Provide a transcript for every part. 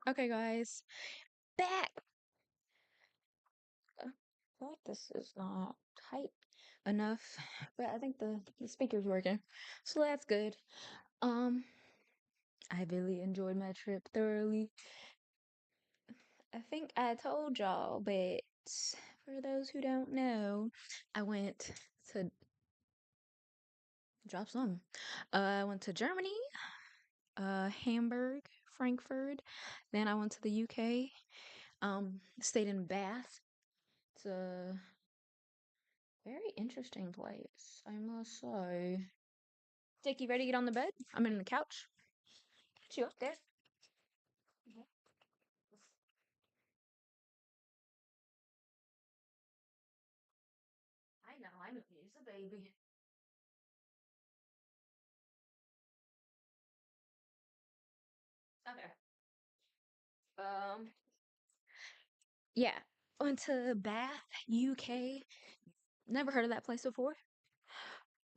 Okay, guys, back. I feel like this is not tight enough, but I think the speaker's working, so that's good. Um, I really enjoyed my trip thoroughly. I think I told y'all, but for those who don't know, I went to drop some. I went to Germany, Hamburg, Frankfurt. Then I went to the UK. Stayed in Bath. It's a very interesting place, I must say. Jake, you ready to get on the bed? I'm in the couch. Get you up there. Mhm. I know, he's a baby. Okay. Um, yeah. Went to Bath, UK. Never heard of that place before.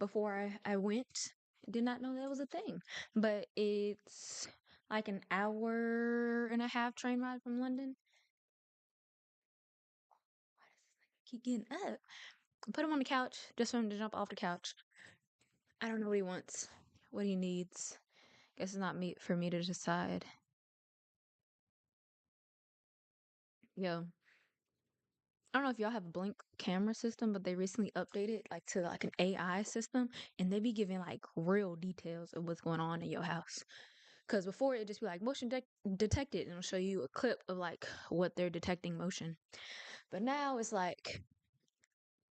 Before I went, did not know that was a thing. But it's like an hour and a half train ride from London. Why does this thing keep getting up? Put him on the couch, just for him to jump off the couch. I don't know what he wants, what he needs. Guess it's not me for me to decide. Yo, I don't know if y'all have a Blink camera system, but they recently updated like to like an AI system, and they be giving like real details of what's going on in your house. Cause before it just be like detected, and it'll show you a clip of like what they're detecting motion. But now it's like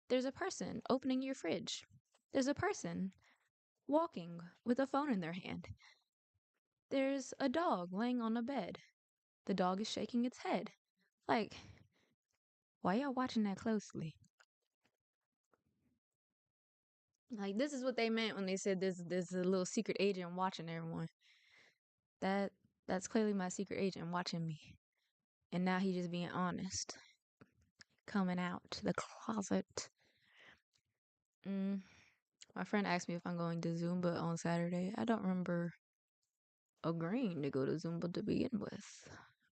there's a person opening your fridge. There's a person walking with a phone in their hand. There's a dog laying on a bed. The dog is shaking its head. Like, why y'all watching that closely? Like, this is what they meant when they said there's a little secret agent watching everyone. That that's clearly my secret agent watching me. And now he's just being honest, coming out to the closet. Mm, my friend asked me if I'm going to Zumba on Saturday. I don't remember agreeing to go to Zumba to begin with,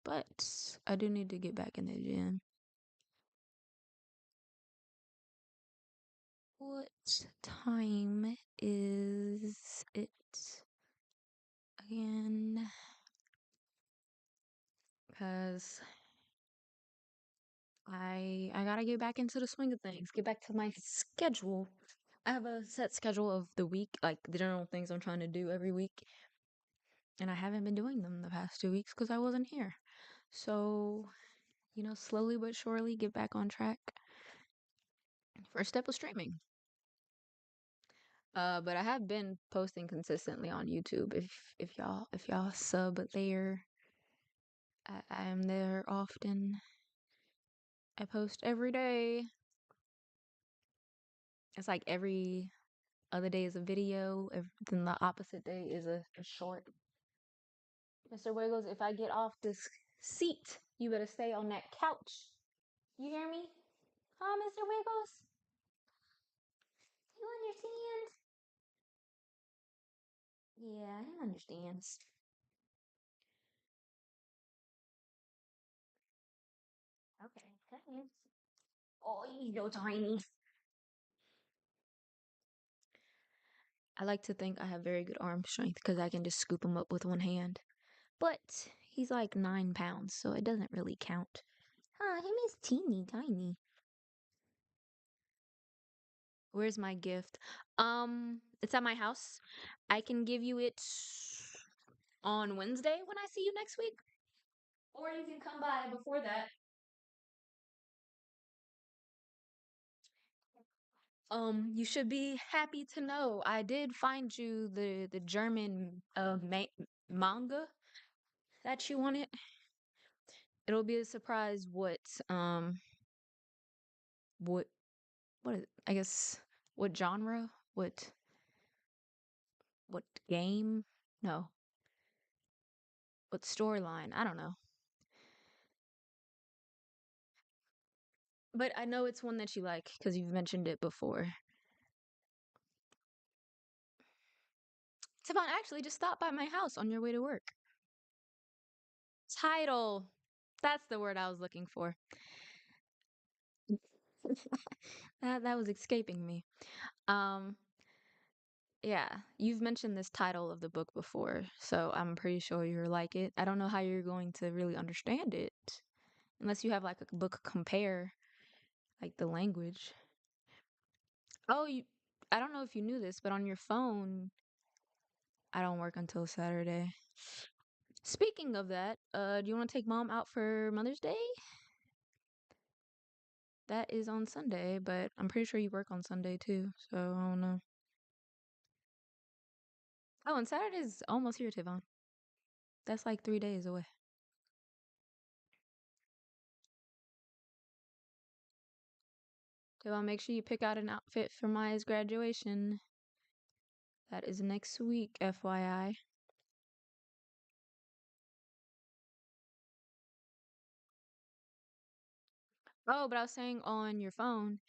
but I do need to get back in the gym. What time is it again? Because I gotta get back into the swing of things, get back to my schedule. I have a set schedule of the week, like the general things I'm trying to do every week, and I haven't been doing them the past 2 weeks because I wasn't here. So, slowly but surely get back on track. First step was streaming. But I have been posting consistently on YouTube. If y'all sub there, I am there often. I post every day. It's like every other day is a video, then the opposite day is a short. Mr. Wiggles, if I get off this seat, you better stay on that couch. You hear me? Huh, Mr. Wiggles? You understand? Yeah, he understands. Okay, thanks. Oh, he's so tiny. I like to think I have very good arm strength because I can just scoop him up with one hand. But he's like 9 pounds, so it doesn't really count. Huh, him is teeny tiny. Where's my gift? It's at my house. I can give you it on Wednesday when I see you next week. Or you can come by before that. You should be happy to know I did find you the German manga that you wanted. It'll be a surprise what what is I guess what genre? What game? No. What storyline? I don't know. But I know it's one that you like because you've mentioned it before. Savon, actually, just stop by my house on your way to work. Title. That's the word I was looking for. That was escaping me. Um, yeah, you've mentioned this title of the book before, so I'm pretty sure you're like it. I don't know how you're going to really understand it unless you have like a book compare, like the language. Oh, I don't know if you knew this, but on your phone, I don't work until Saturday. Speaking of that, do you want to take mom out for Mother's Day? That is on Sunday, but I'm pretty sure you work on Sunday too, so I don't know. Oh, and Saturday's almost here, Tivon. That's like 3 days away. Tivon, make sure you pick out an outfit for Maya's graduation. That is next week, FYI. Oh, but I was saying on your phone,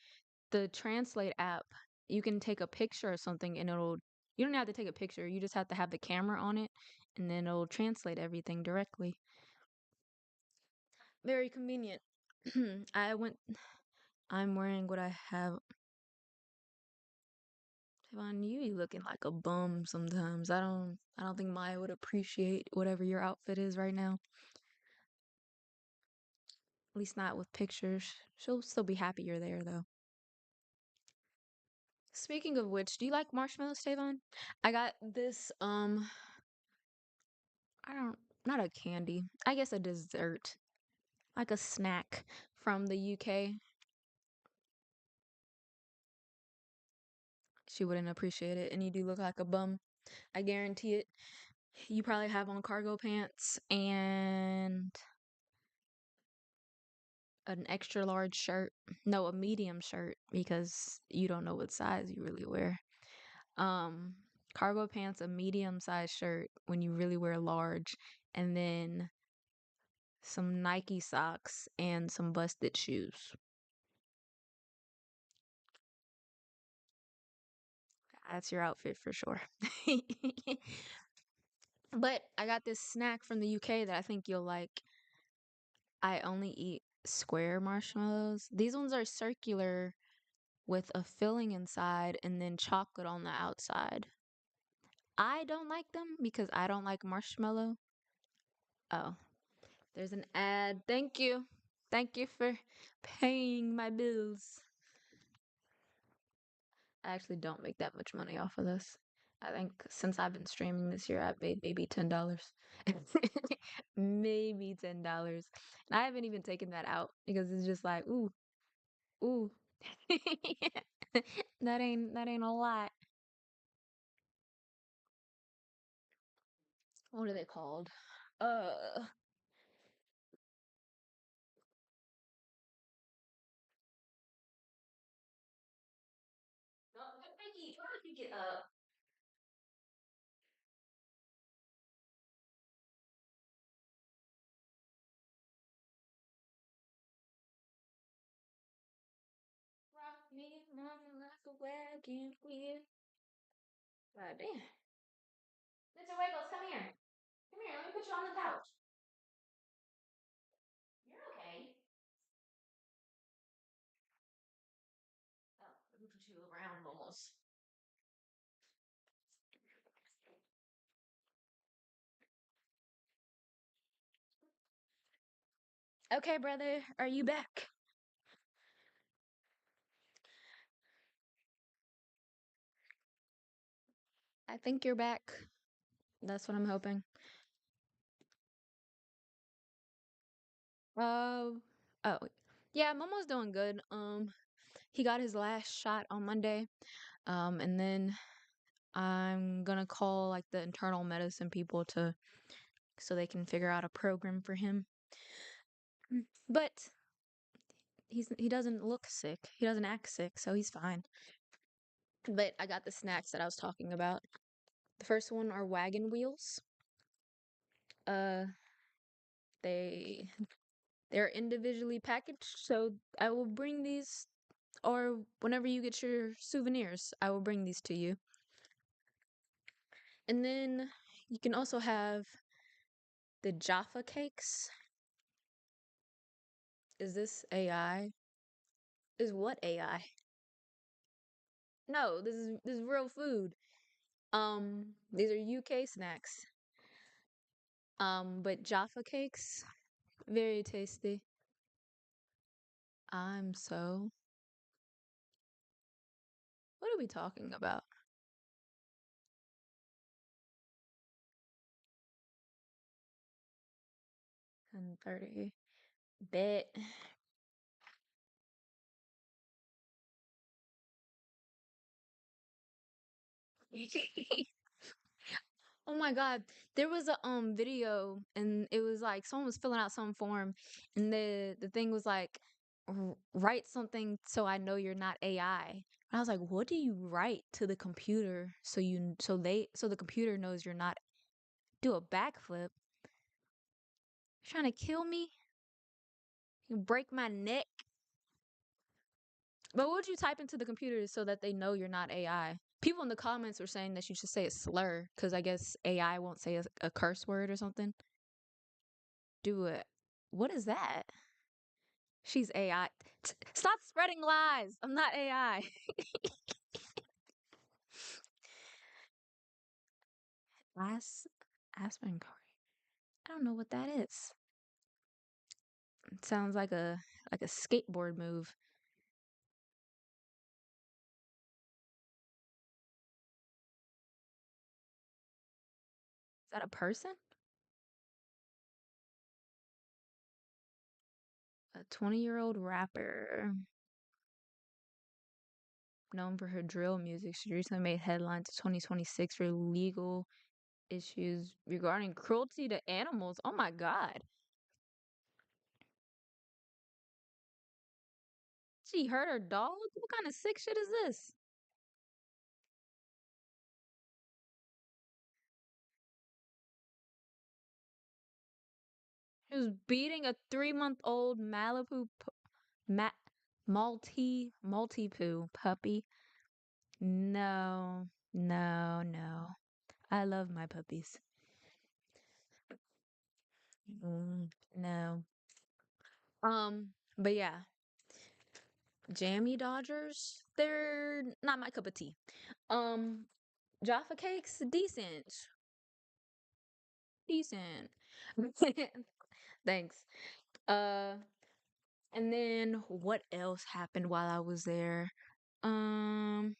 the Translate app, you can take a picture or something and you don't have to take a picture. You just have to have the camera on it and then it'll translate everything directly. Very convenient. I went, I'm wearing what I have. Devon, you be looking like a bum sometimes. I don't think Maya would appreciate whatever your outfit is right now. At least not with pictures. She'll still be happy you're there though. Speaking of which, do you like marshmallows, Tavon? I got this I don't not a candy. I guess a dessert. Like a snack from the UK. She wouldn't appreciate it and you do look like a bum. I guarantee it. You probably have on cargo pants and an extra large shirt. No, a medium shirt because you don't know what size you really wear. Um, Cargo pants, a medium size shirt when you really wear large, and then some Nike socks and some busted shoes. That's your outfit for sure. But I got this snack from the UK that I think you'll like. I only eat square marshmallows. These ones are circular with a filling inside and then chocolate on the outside. I don't like them because I don't like marshmallow. Oh, there's an ad. Thank you. Thank you for paying my bills. I actually don't make that much money off of this. I think since I've been streaming this year, I've made maybe $10. Maybe $10. And I haven't even taken that out because it's just like, ooh, ooh. That ain't a lot. What are they called? Uh, no, Mikey, why don't you get up? Rock me, mama, like a wagon wheel. God damn. Mr. Wiggles, come here. Come here, let me put you on the couch. You're okay. Oh, let me put you around almost. Okay, brother, are you back? I think you're back. That's what I'm hoping. Uh, oh, yeah, Momo's doing good. He got his last shot on Monday. And then I'm gonna call like the internal medicine people to so they can figure out a program for him. But he doesn't look sick. He doesn't act sick, so he's fine. But I got the snacks that I was talking about. The first one are wagon wheels. Uh, they they're individually packaged, so I will bring these, or whenever you get your souvenirs, I will bring these to you. And then you can also have The Jaffa cakes? Is this AI? Is what AI? No, this is real food. These are UK snacks. But Jaffa cakes, very tasty. I'm so. What are we talking about? 10:30. Bet. Oh my God. There was a video and it was like someone was filling out some form and the thing was like write something so I know you're not AI. And I was like, what do you write to the computer so the computer knows you're not do a backflip? You trying to kill me? You break my neck? But what would you type into the computer so that they know you're not AI? People in the comments were saying that you should say a slur because I guess AI won't say a curse word or something. Do it. What is that? She's AI. Stop spreading lies. I'm not AI. As Aspen Curry. I don't know what that is. It sounds like a skateboard move. Is that a person? A 20-year-old rapper known for her drill music. She recently made headlines in 2026 for legal issues regarding cruelty to animals. Oh my God. She hurt her dog? What kind of sick shit is this? She was beating a 3-month-old Ma- Maltipoo puppy. No, no, no. I love my puppies. No. But yeah, Jammy Dodgers, they're not my cup of tea. Um, Jaffa Cakes, decent. Decent. Thanks. Uh, and then what else happened while I was there? Um,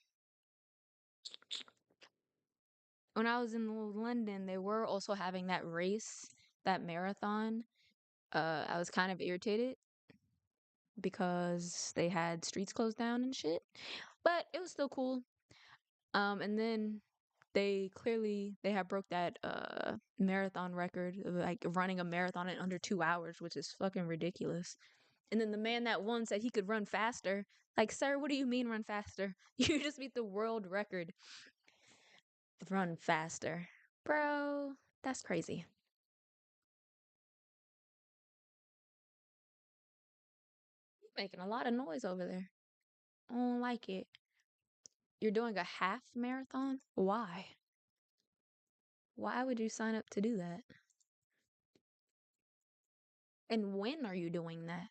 when I was in London, they were also having that race, that marathon. I was kind of irritated because they had streets closed down and shit, but it was still cool. And then they have broke that marathon record of like running a marathon in under 2 hours, which is fucking ridiculous. And then the man that won said he could run faster. Like, sir, what do you mean run faster? You just beat the world record. Run faster. Bro, that's crazy. You're making a lot of noise over there. I don't like it. You're doing a half marathon? Why? Why would you sign up to do that? And when are you doing that?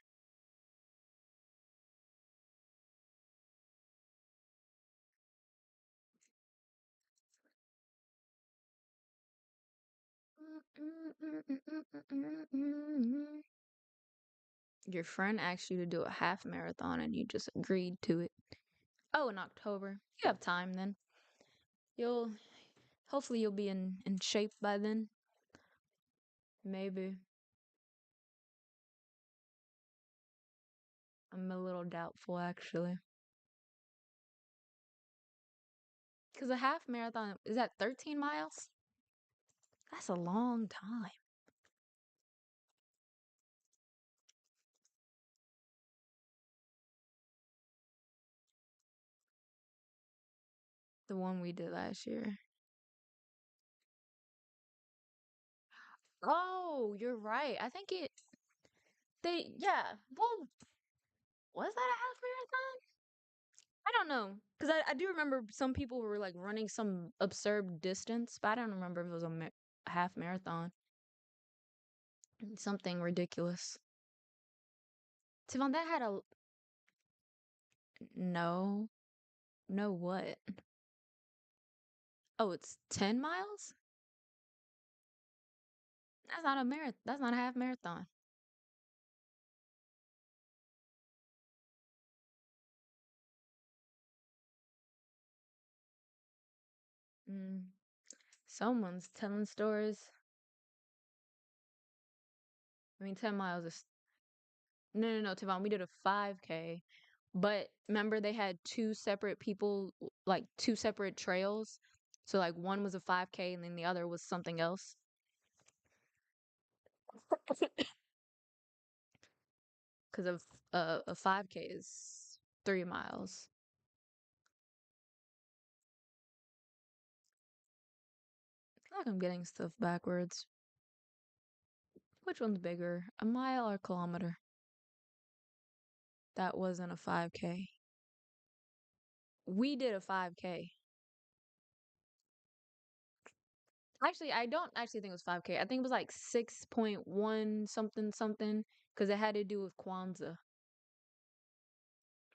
Your friend asked you to do a half marathon and you just agreed to it. Oh, in October. You have time then. You'll hopefully you'll be in shape by then. Maybe. I'm a little doubtful actually. Cuz a half marathon is that 13 miles? That's a long time. The one we did last year. Oh, you're right. I think yeah. Well, was that a half marathon? I don't know. Because I do remember some people were like running some absurd distance, but I don't remember if it was a half marathon. Something ridiculous. Tavon, that had a no, no what? Oh, it's 10 miles? That's not a marathon. That's not a half marathon. Mm. Someone's telling stories. I mean, 10 miles is no, Tavon. We did a 5K, but remember they had two separate people, like two separate trails. So like one was a 5K and then the other was something else. Because of a 5K is 3 miles. I feel like I'm getting stuff backwards. Which one's bigger, a mile or a kilometer? That wasn't a 5K. We did a 5K. Actually, I don't actually think it was 5K. I think it was like 6.1 something something because it had to do with Kwanzaa.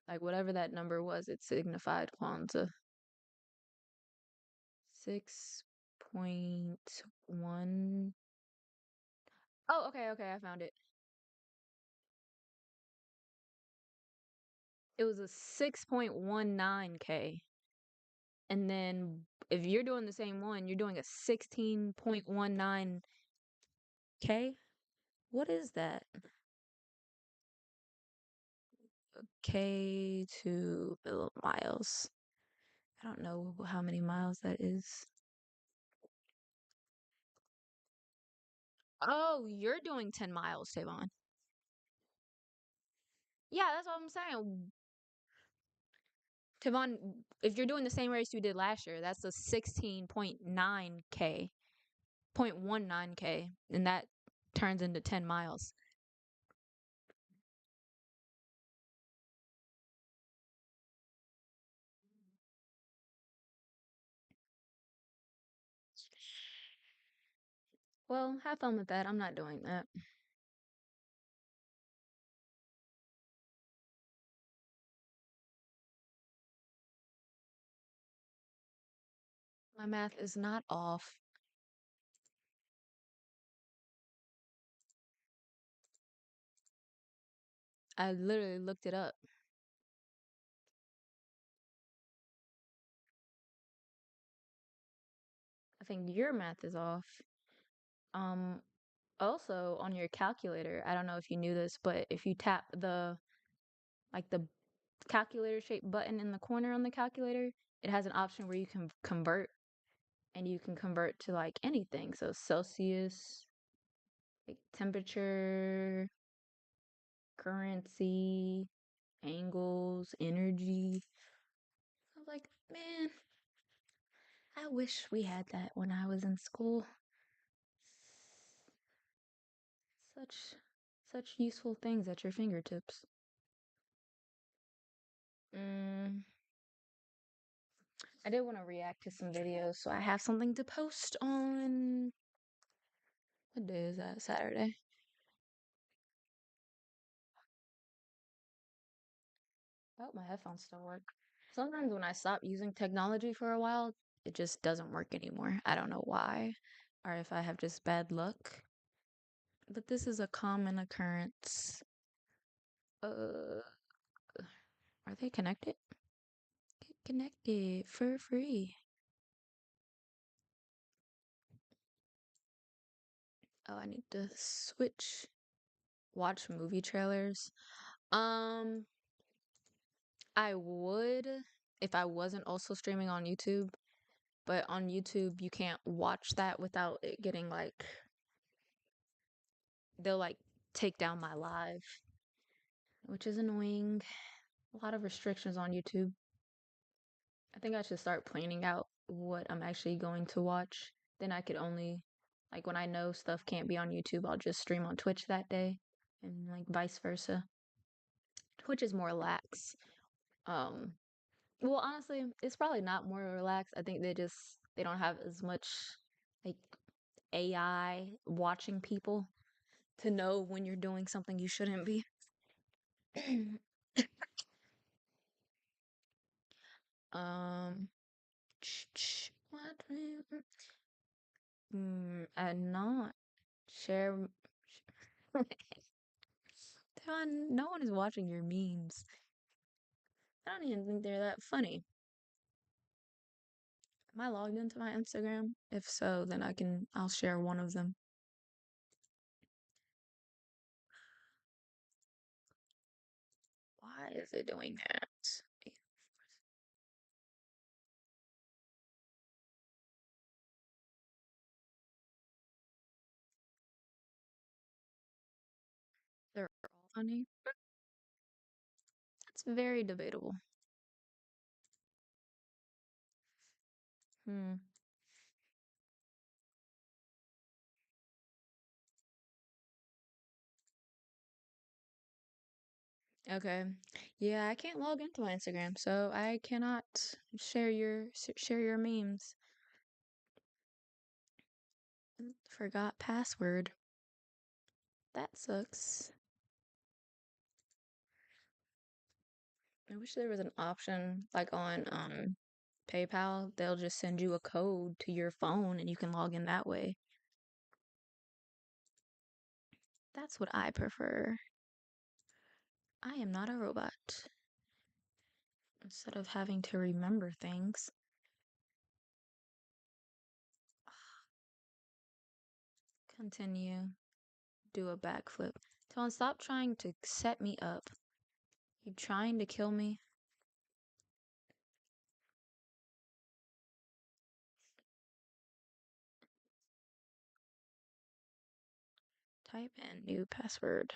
Like whatever that number was, it signified Kwanzaa. 6.1. Oh, okay, I found it. It was a 6.19K. And then if you're doing the same one, you're doing a 16.19K. What is that? K to miles. I don't know how many miles that is. Oh, you're doing 10 miles, Tavon. Yeah, that's what I'm saying. Tavon, if you're doing the same race you did last year, that's a 16.9K, 0.19K, and that turns into 10 miles. Well, have fun with that. I'm not doing that. My math is not off. I literally looked it up. I think your math is off. Um, Also on your calculator, I don't know if you knew this, but if you tap the calculator shaped button in the corner on the calculator, it has an option where you can convert and you can convert to like anything. So Celsius, like temperature, currency, angles, energy. I was like, man, I wish we had that when I was in school. Such such useful things at your fingertips. Mm, I did want to react to some videos, so I have something to post on. What day is that? Saturday. Oh, my headphones still work. Sometimes when I stop using technology for a while, it just doesn't work anymore. I don't know why, or if I have just bad luck. But this is a common occurrence. Uh, are they connected? Get connected for free. Oh, I need to switch. Watch movie trailers. Um, I would if I wasn't also streaming on YouTube, but on YouTube you can't watch that without it getting like they'll like take down my live, which is annoying. A lot of restrictions on YouTube. I think I should start planning out what I'm actually going to watch. Then I could only like when I know stuff can't be on YouTube, I'll just stream on Twitch that day and like vice versa. Twitch is more lax. Um Well, honestly, it's probably not more relaxed. I think they don't have as much like AI watching people. to know when you're doing something you shouldn't be. um, what? And not share. No one is watching your memes. I don't even think they're that funny. Am I logged into my Instagram? If so, then I'll share one of them. Why is it doing that? They're all funny. That's very debatable. Hmm. Okay. Yeah, I can't log into my Instagram, so I cannot share your memes. Forgot password. That sucks. I wish there was an option like on PayPal. They'll just send you a code to your phone and you can log in that way. That's what I prefer. I am not a robot. Instead of having to remember things. Continue. Do a backflip. Tell stop trying to set me up. You trying to kill me? Type in new password.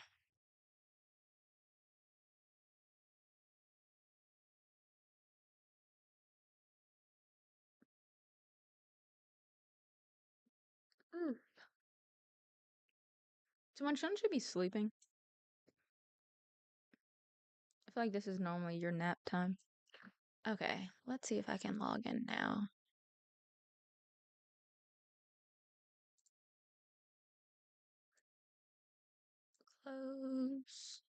Ooh. Someone shouldn't you be sleeping? I feel like this is normally your nap time. Okay, let's see if I can log in now. Close.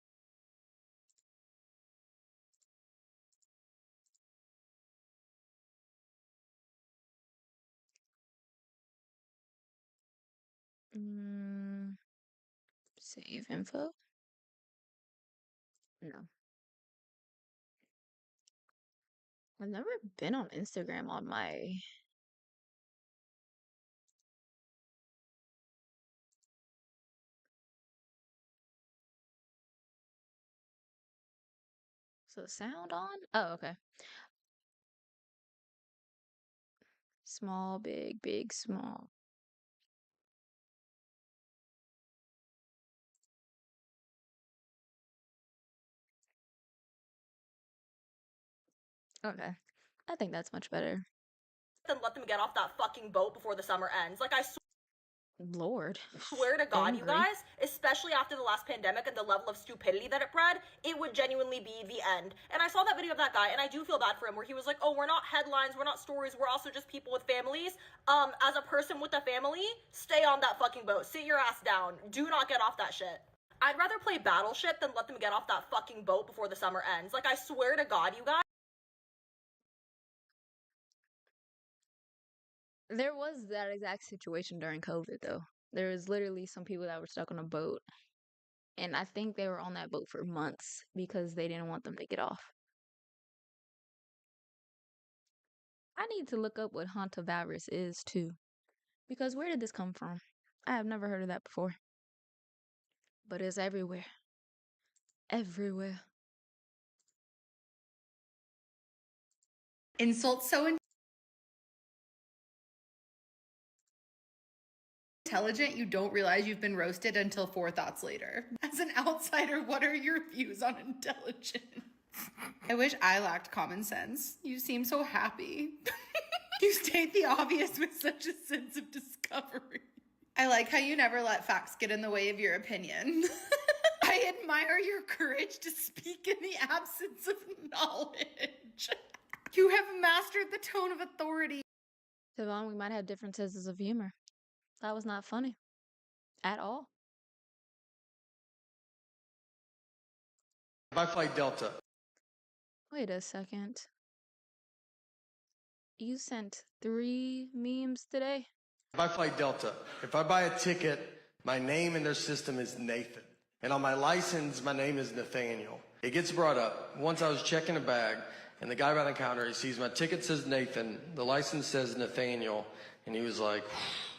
Mm, save info? No. I've never been on Instagram on my. So sound on? Oh, okay. Small, big, small. Okay. I think that's much better. Then let them get off that fucking boat before the summer ends. Like, I Lord. swear to God, you Angry. guys, especially after the last pandemic and the level of stupidity that it bred, it would genuinely be the end. And I saw that video of that guy, and I do feel bad for him, where he was like, oh, we're not headlines, we're not stories, we're also just people with families. As a person with a family, stay on that fucking boat. Sit your ass down. Do not get off that shit. I'd rather play Battleship than let them get off that fucking boat before the summer ends. Like, I swear to God, you guys. There was that exact situation during COVID, though. There was literally some people that were stuck on a boat, and I think they were on that boat for months because they didn't want them to get off. I need to look up what hantavirus is, too, because where did this come from? I have never heard of that before, but it's everywhere. Everywhere. Insults so intelligent you don't realize you've been roasted until 4 thoughts later. As an outsider, what are your views on intelligence? I wish I lacked common sense. You seem so happy. You state the obvious with such a sense of discovery. I like how you never let facts get in the way of your opinion. I admire your courage to speak in the absence of knowledge. You have mastered the tone of authority. Devon, we might have different senses of humor. That was not funny at all. By Flight Delta. Wait a second. You sent 3 memes today? By Flight Delta. If I buy a ticket, my name in their system is Nathan. And on my license, my name is Nathaniel. It gets brought up. Once I was checking a bag, and the guy behind the counter, he sees my ticket says Nathan, the license says Nathaniel, and he was like,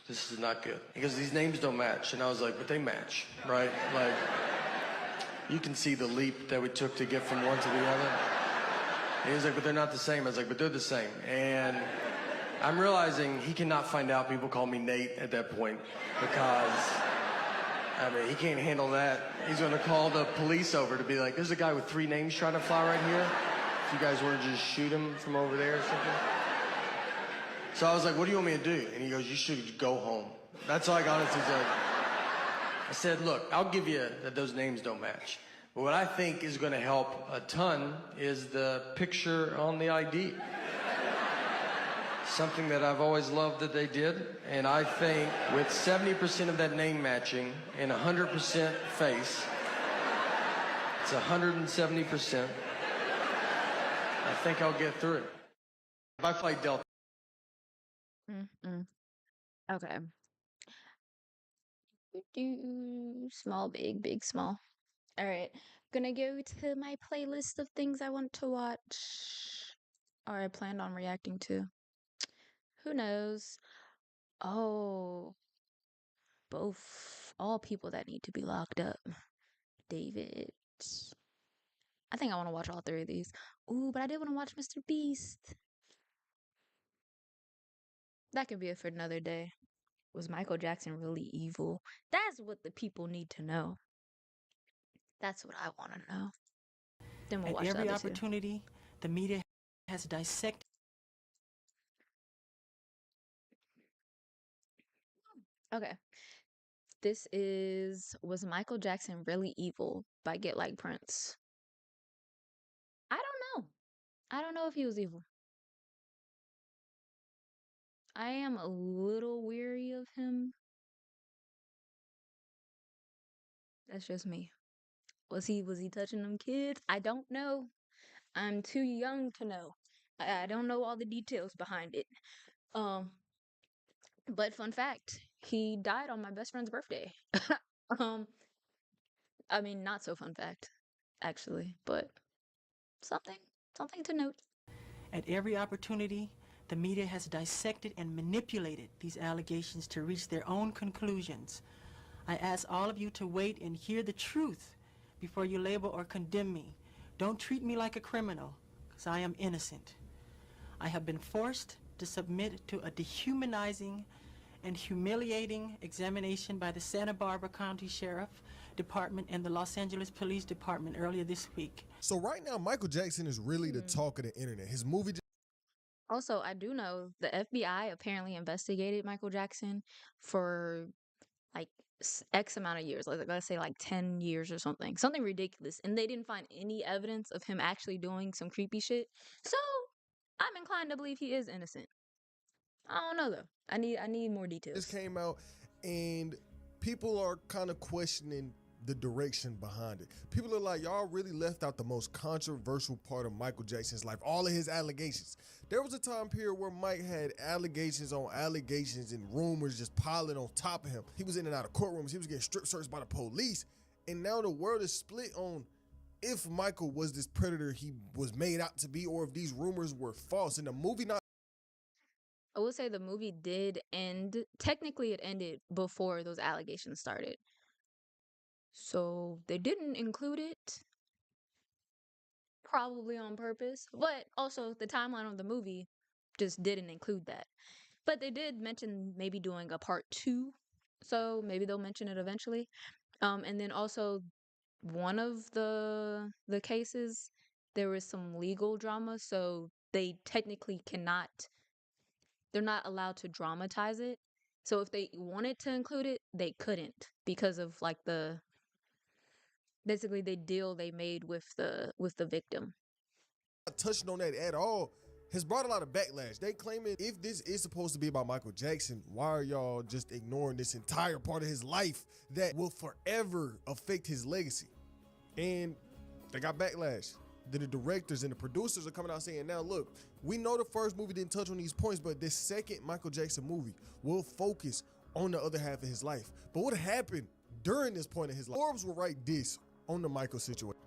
this is not good. He goes, these names don't match. And I was like, but they match, right? Like, you can see the leap that we took to get from one to the other. And he was like, but they're not the same. I was like, but they're the same. And I'm realizing he cannot find out people call me Nate at that point because, I mean, he can't handle that. He's going to call the police over to be like, there's a guy with 3 names trying to fly right here. If you guys want to just shoot him from over there or something. So I was like, what do you want me to do? And he goes, you should go home. That's all I honestly said. I said, look, I'll give you that those names don't match. But what I think is going to help a ton is the picture on the ID. Something that I've always loved that they did. And I think with 70% of that name matching and 100% face, it's 170%. I think I'll get through it. By Flight Delta. Okay. Small, big, big, small. All right. Gonna go to my playlist of things I want to watch. Or I planned on reacting to. Who knows? Oh, all people that need to be locked up. David. I think I want to watch all 3 of these. Ooh, but I did want to watch Mr. Beast. That could be it for another day. Was Michael Jackson really evil? That's what the people need to know. That's what I want to know. Then we'll watch At every the other 2. opportunity, the media has dissected. Okay. This is Was Michael Jackson Really Evil by Get Like Prince. I don't know. I don't know if he was evil. I am a little weary of him. That's just me. Was he touching them kids? I don't know. I'm too young to know. I don't know all the details behind it. But fun fact, he died on my best friend's birthday. um, I mean, not so fun fact, actually, but something to note. At every opportunity, the media has dissected and manipulated these allegations to reach their own conclusions. I ask all of you to wait and hear the truth before you label or condemn me. Don't treat me like a criminal, because I am innocent. I have been forced to submit to a dehumanizing and humiliating examination by the Santa Barbara County Sheriff Department and the Los Angeles Police Department earlier this week. So right now, Michael Jackson is really the talk of the internet. His movie. Also, I do know the FBI apparently investigated Michael Jackson for like X amount of years, like let's say like 10 years or something ridiculous, and they didn't find any evidence of him actually doing some creepy shit. So I'm inclined to believe he is innocent. I don't know though. I need more details. This came out, and people are kind of questioning the direction behind it. People are like, y'all really left out the most controversial part of Michael Jackson's life, all of his allegations. There was a time period where Mike had allegations on allegations and rumors just piling on top of him. He was in and out of courtrooms. He was getting strip searched by the police. And now the world is split on if Michael was this predator he was made out to be, or if these rumors were false. In the movie, not. I will say the movie did end. Technically, it ended before those allegations started. So they didn't include it, probably on purpose. But also, the timeline of the movie just didn't include that. But they did mention maybe doing a part 2. So maybe they'll mention it eventually. And then also, one of the cases, there was some legal drama. So they technically cannot. They're not allowed to dramatize it. So if they wanted to include it, they couldn't because of like basically the deal they made with the victim. Touching on that at all has brought a lot of backlash. They claiming if this is supposed to be about Michael Jackson, why are y'all just ignoring this entire part of his life that will forever affect his legacy? And They got backlash. Then the directors and the producers are coming out saying, now look, we know the first movie didn't touch on these points, but this second Michael Jackson movie will focus on the other half of his life. But what happened during this point in his life? Forbes will write this on the Michael situation.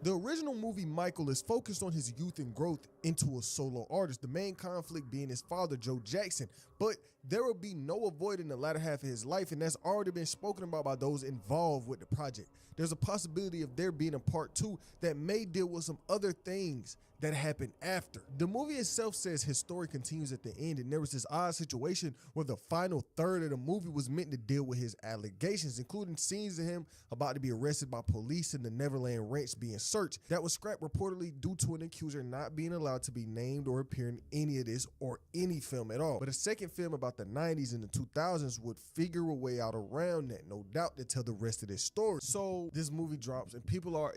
The original movie Michael is focused on his youth and growth into a solo artist, the main conflict being his father, Joe Jackson. But there will be no avoiding the latter half of his life, and that's already been spoken about by those involved with the project. There's a possibility of there being a part 2 that may deal with some other things that happened after. The movie itself says his story continues at the end, and there was this odd situation where the final third of the movie was meant to deal with his allegations, including scenes of him about to be arrested by police and the Neverland Ranch being searched. That was scrapped reportedly due to an accuser not being allowed to be named or appear in any of this or any film at all. But a second film about the 90s and the 2000s would figure a way out around that, no doubt, to tell the rest of this story. So this movie drops and people are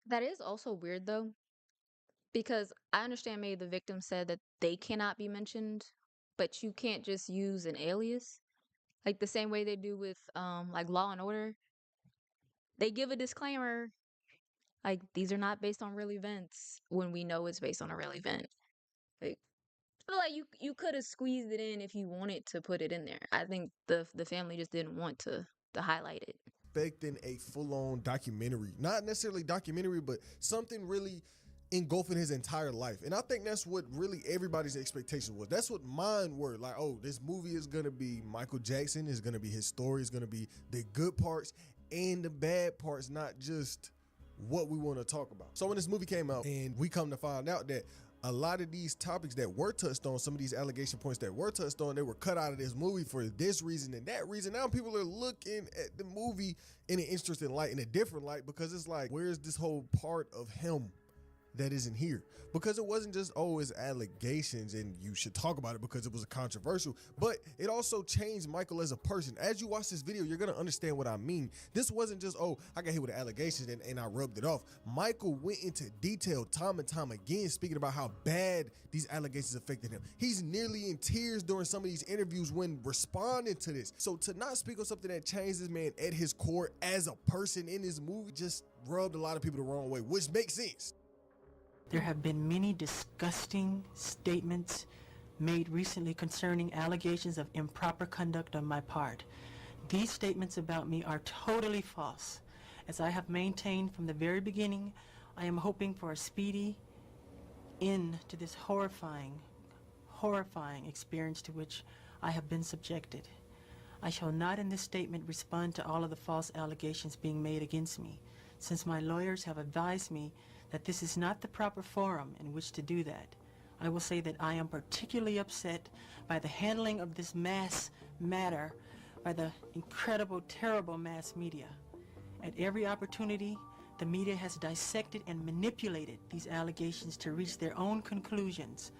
That is also weird though, because I understand maybe the victim said that they cannot be mentioned, but you can't just use an alias. Like the same way they do with like Law and Order. They give a disclaimer like these are not based on real events when we know it's based on a real event. Like I feel like you could have squeezed it in if you wanted to put it in there. I think the family just didn't want to highlight it. expecting a full-on documentary, not necessarily documentary, but something really engulfing his entire life. And I think that's what really everybody's expectation was. That's what mine were. Like, oh, this movie is gonna be Michael Jackson, is gonna be his story, is gonna be the good parts and the bad parts, not just what we want to talk about. So when this movie came out and we come to find out that a lot of these topics that were touched on, some of these allegation points that were touched on, they were cut out of this movie for this reason and that reason. Now people are looking at the movie in an interesting light, in a different light, because it's like, where's this whole part of him that isn't here? Because it wasn't just, oh, it's allegations and you should talk about it because it was controversial, but it also changed Michael as a person. As you watch this video, you're gonna understand what I mean. This wasn't just, oh, I got hit with the allegations and I rubbed it off. Michael went into detail time and time again, speaking about how bad these allegations affected him. He's nearly in tears during some of these interviews when responding to this. So to not speak on something that changed this man at his core as a person in this movie just rubbed a lot of people the wrong way, which makes sense. There have been many disgusting statements made recently concerning allegations of improper conduct on my part. These statements about me are totally false. As I have maintained from the very beginning, I am hoping for a speedy end to this horrifying experience to which I have been subjected. I shall not in this statement respond to all of the false allegations being made against me, since my lawyers have advised me that this is not the proper forum in which to do that. I will say that I am particularly upset by the handling of this mass matter by the incredible, terrible mass media. At every opportunity, the media has dissected and manipulated these allegations to reach their own conclusions.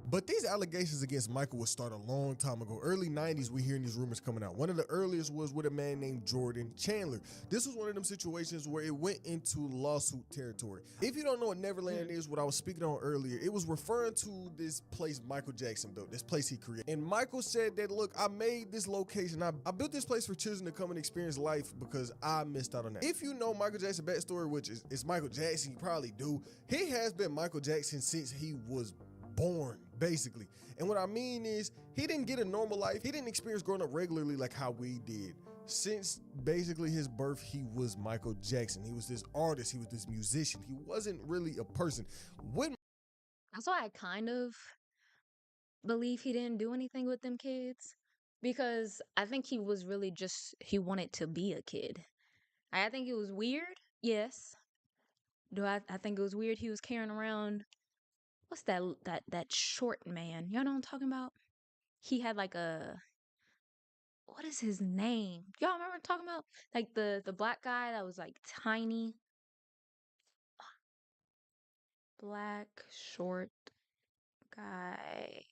But these allegations against Michael would start a long time ago. Early 90s, we hearing these rumors coming out. One of the earliest was with a man named Jordan Chandler. This was one of them situations where it went into lawsuit territory. If you don't know what Neverland is, what I was speaking on earlier, it was referring to this place Michael Jackson built, this place he created. And Michael said that, look, I made this location. I built this place for children to come and experience life because I missed out on that. If you know Michael Jackson's backstory, which is Michael Jackson, you probably do. He has been Michael Jackson since he was born, basically. And what I mean is, he didn't get a normal life. He didn't experience growing up regularly like how we did. Since basically his birth, he was Michael Jackson. He was this artist. He was this musician. He wasn't really a person. That's why I kind of believe he didn't do anything with them kids, because I think he was really just he wanted to be a kid. I think it was weird. Yes. I think it was weird he was carrying around what's that short man? Y'all know what I'm talking about? He had like a what is his name? Y'all remember talking about like the black guy that was like tiny, black short guy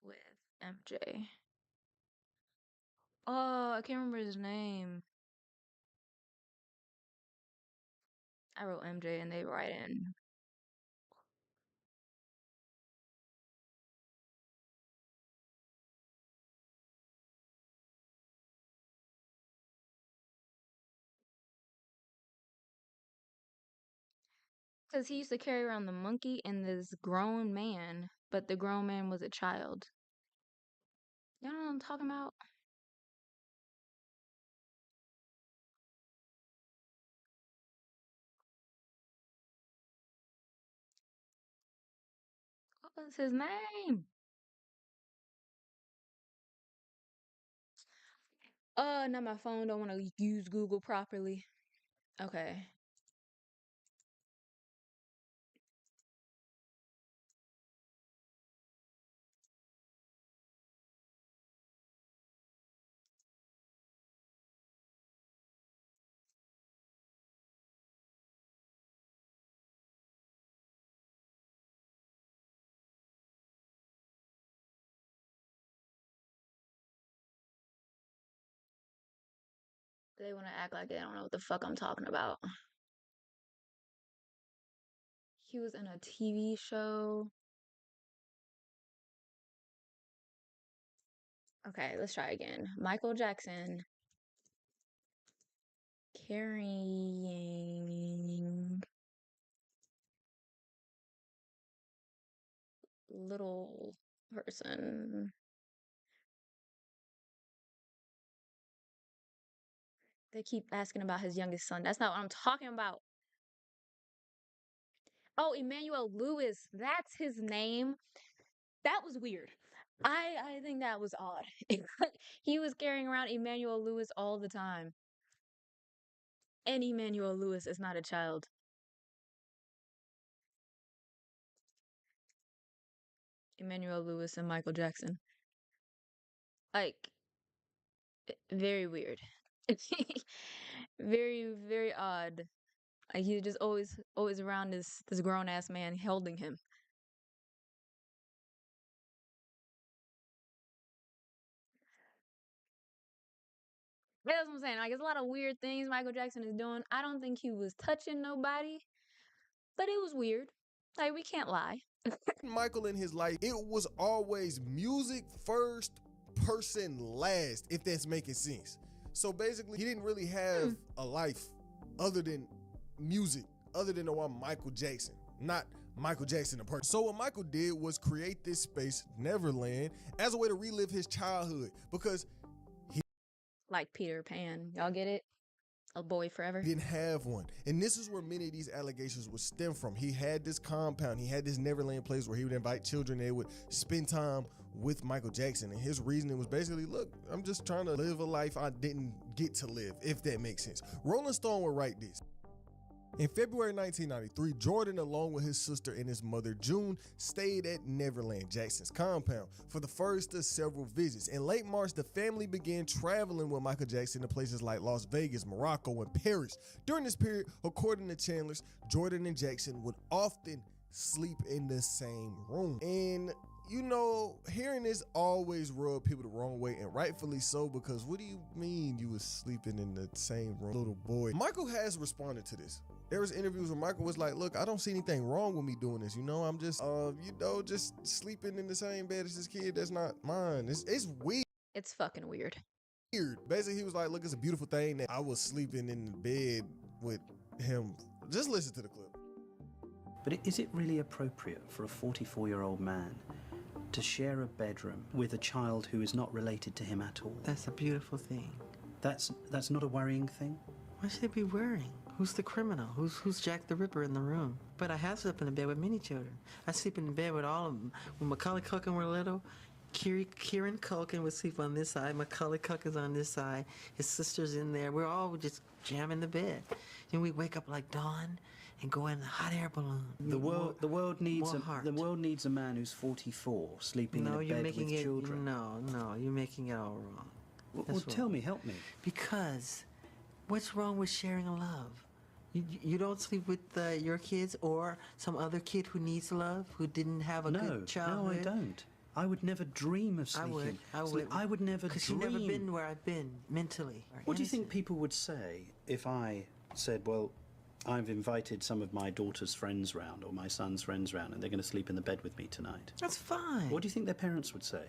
with MJ. Oh, I can't remember his name. I wrote MJ and they write in Because he used to carry around the monkey and this grown man, but the grown man was a child. Y'all know what I'm talking about? What was his name? Now my phone don't want to use Google properly. Okay. They want to act like they don't know what the fuck I'm talking about. He was in a TV show. Okay, let's try again. Michael Jackson carrying little person. They keep asking about his youngest son. That's not what I'm talking about. Oh, Emmanuel Lewis. That's his name. That was weird. I think that was odd. He was carrying around Emmanuel Lewis all the time. And Emmanuel Lewis is not a child. Emmanuel Lewis and Michael Jackson. Like, very weird. Very, very odd. Like he was just always around this grown ass man holding him. Yeah, that's what I'm saying. Like it's a lot of weird things Michael Jackson is doing. I don't think he was touching nobody, but it was weird. Like we can't lie. Michael in his life, it was always music first, person last, if that's making sense. So basically, he didn't really have a life other than music, other than the one Michael Jackson, not Michael Jackson the person. So what Michael did was create this space, Neverland, as a way to relive his childhood because Like Peter Pan. Y'all get it? A boy forever. didn't have one. And this is where many of these allegations would stem from. He had this compound, he had this Neverland place where he would invite children, they would spend time with Michael Jackson. And his reasoning was basically, look, I'm just trying to live a life I didn't get to live, if that makes sense. Rolling Stone would write this. In February 1993, Jordan, along with his sister and his mother, June, stayed at Neverland, Jackson's compound, for the first of several visits. In late March, the family began traveling with Michael Jackson to places like Las Vegas, Morocco, and Paris. During this period, according to Chandler's, Jordan and Jackson would often sleep in the same room. And you know, hearing this always rubbed people the wrong way, and rightfully so, because what do you mean you was sleeping in the same room, little boy? Michael has responded to this. There was interviews where Michael was like, look, I don't see anything wrong with me doing this. You know, I'm just, just sleeping in the same bed as this kid. That's not mine. It's weird. It's fucking weird. Basically, he was like, look, it's a beautiful thing that I was sleeping in the bed with him. Just listen to the clip. But is it really appropriate for a 44-year-old man to share a bedroom with a child who is not related to him at all? That's a beautiful thing. That's not a worrying thing? Why should it be worrying? Who's the criminal? Who's Jack the Ripper in the room? But I have slept in the bed with many children. I sleep in the bed with all of them. When Macaulay Culkin were little, Kieran Culkin would sleep on this side. Macaulay Culkin's on this side. His sister's in there. We're all just jamming the bed. And we wake up like dawn and go in the hot air balloon. The world needs a man who's 44 sleeping in a bed with children. No, you're making it all wrong. Well, tell me, help me. Because what's wrong with sharing a love? You don't sleep with your kids or some other kid who needs love, who didn't have a good childhood? No, I don't. I would never dream of sleeping. I would. I would never dream. Because you've never been where I've been, mentally. What do you think people would say if I said, well, I've invited some of my daughter's friends round or my son's friends round and they're going to sleep in the bed with me tonight? That's fine. What do you think their parents would say?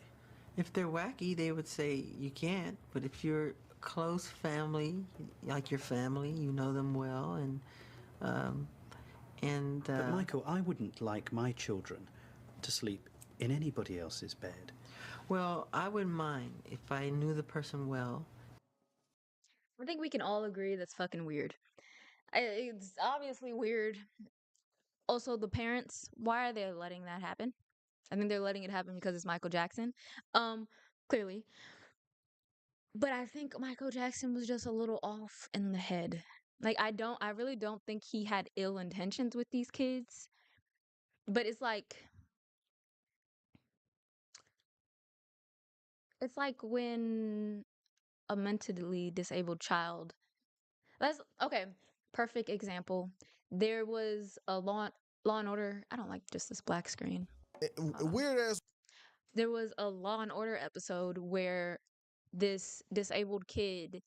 If they're wacky, they would say you can't. But if you're close family, like your family, you know them well, and And But Michael, I wouldn't like my children to sleep in anybody else's bed. well, I wouldn't mind if I knew the person well. I think we can all agree that's fucking weird. It's obviously weird. Also, the parents, why are they letting that happen? I think they're letting it happen because it's Michael Jackson. Um, Clearly. But I think Michael Jackson was just a little off in the head. Like I really don't think he had ill intentions with these kids. But it's like when a mentally disabled child. That's okay. Perfect example. There was a Law and Order. I don't like just this black screen. Hold on. Weird ass. There was a Law and Order episode where this disabled kid,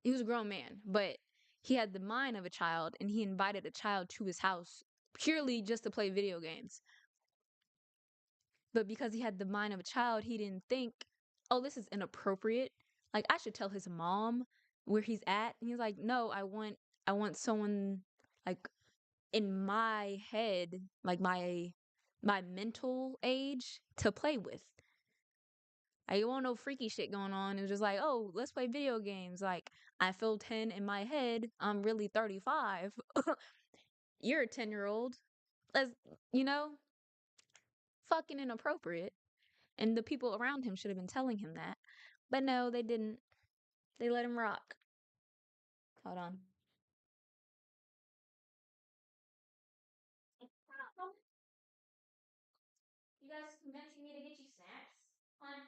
he was a grown man, but he had the mind of a child and he invited a child to his house purely just to play video games. But because he had the mind of a child, he didn't think, oh, this is inappropriate. Like I should tell his mom where he's at. And he's like, no, I want someone like in my head, like my mental age to play with. I want no freaky shit going on. It was just like, oh, let's play video games. Like, I feel 10 in my head. I'm really 35. You're a 10-year-old. Let's, you know, fucking inappropriate. And the people around him should have been telling him that. But no, they didn't. They let him rock. Hold on. You guys convincing me to get you snacks? Fine.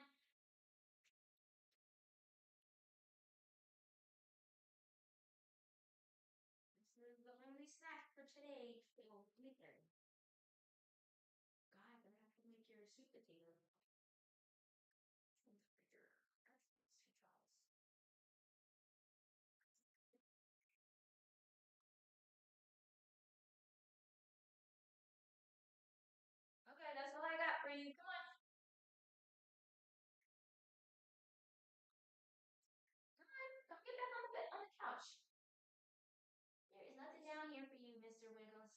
This is the only snack for today. Oh, later. God, I'm gonna have to make your sweet potato. Okay, that's all I got for you. Come on. Come on. Come get back on the bed on the couch. There is nothing down here for you, Mr. Wiggles.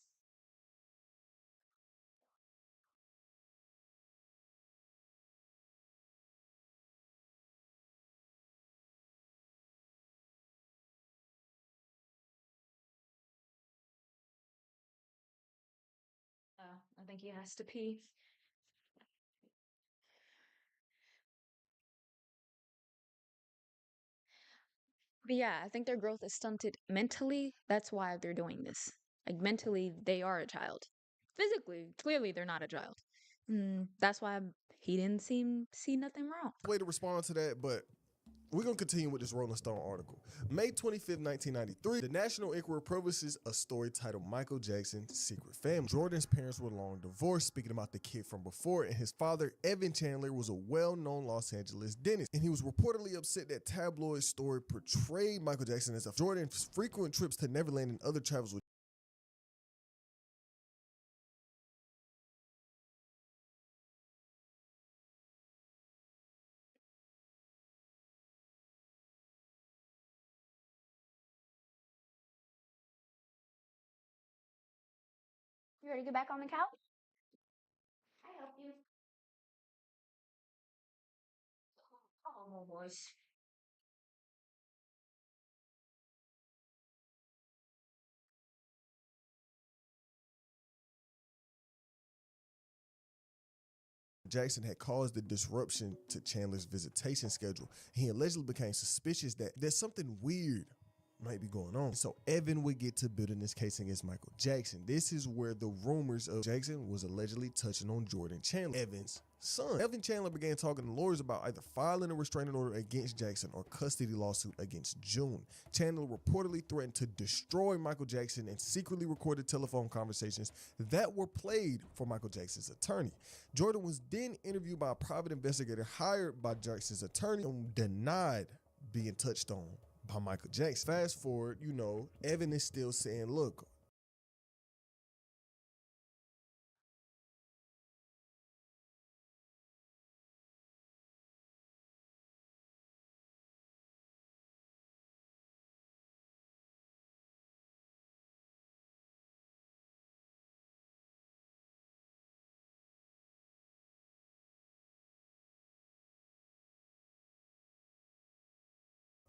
Oh, I think he has to pee. But yeah, I think their growth is stunted mentally. That's why they're doing this. Like mentally, they are a child. Physically, clearly, they're not a child. That's why he didn't see nothing wrong. Way to respond to that, but we're going to continue with this Rolling Stone article. May 25th, 1993, the National Enquirer publishes a story titled Michael Jackson's Secret Family. Jordan's parents were long divorced, speaking about the kid from before, and his father, Evan Chandler, was a well-known Los Angeles dentist, and he was reportedly upset that tabloid story portrayed Michael Jackson as a Jordan's frequent trips to Neverland and other travels with You ready to get back on the couch? I help you. Oh, no, boys. Jackson had caused the disruption to Chandler's visitation schedule. He allegedly became suspicious that there's something weird might be going on. So Evan would get to building this case against Michael Jackson. This is where the rumors of Jackson was allegedly touching on Jordan Chandler, Evan's son. Evan Chandler began talking to lawyers about either filing a restraining order against Jackson or custody lawsuit against June. Chandler reportedly threatened to destroy Michael Jackson and secretly recorded telephone conversations that were played for Michael Jackson's attorney. Jordan was then interviewed by a private investigator hired by Jackson's attorney and denied being touched on by Michael Jackson. Fast forward, Evan is still saying, look,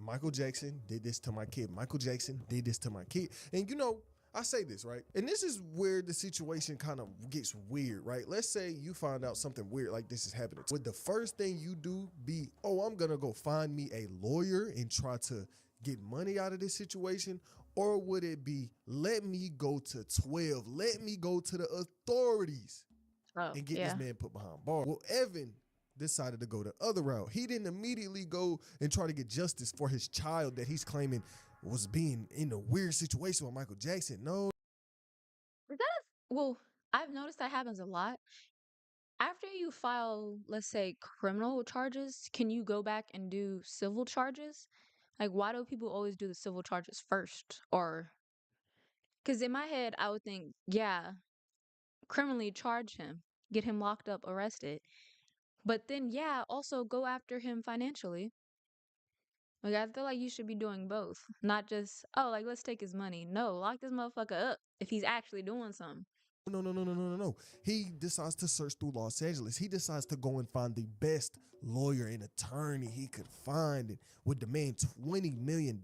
Michael Jackson did this to my kid. Michael Jackson did this to my kid. And you know, I say this, right? And this is where the situation kind of gets weird, right? Let's say you find out something weird like this is happening. Would the first thing you do be, oh, I'm gonna go find me a lawyer and try to get money out of this situation? Or would it be, let me go to 12, let me go to the authorities Oh, and get yeah. this man put behind bars? Well, Evan decided to go the other route. He didn't immediately go and try to get justice for his child that he's claiming was being in a weird situation with Michael Jackson. No. Is that well, I've noticed that happens a lot. After you file, let's say, criminal charges, can you go back and do civil charges? Like, why do people always do the civil charges first? Or, because in my head, I would think, yeah, criminally charge him, get him locked up, arrested. But then, yeah, also go after him financially. Like, I feel like you should be doing both, not just, oh, like, let's take his money. No, lock this motherfucker up if he's actually doing something. No. He decides to search through Los Angeles. He decides to go and find the best lawyer and attorney he could find and would demand $20 million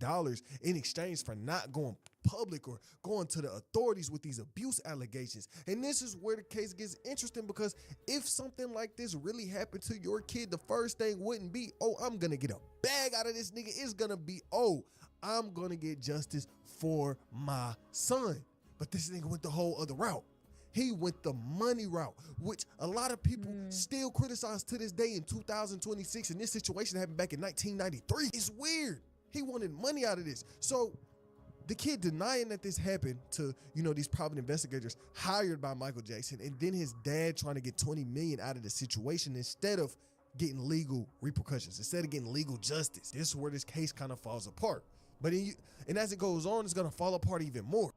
in exchange for not going public or going to the authorities with these abuse allegations. And this is where the case gets interesting, because if something like this really happened to your kid, the first thing wouldn't be, oh, I'm gonna get a bag out of this nigga. It's gonna be, oh, I'm gonna get justice for my son. But this nigga went the whole other route. He went the money route, which a lot of people still criticize to this day in 2026. And this situation happened back in 1993. It's weird. He wanted money out of this. So the kid denying that this happened to, you know, these private investigators hired by Michael Jackson, and then his dad trying to get 20 million out of the situation instead of getting legal repercussions, instead of getting legal justice. This is where this case kind of falls apart. But and as it goes on, it's going to fall apart even more.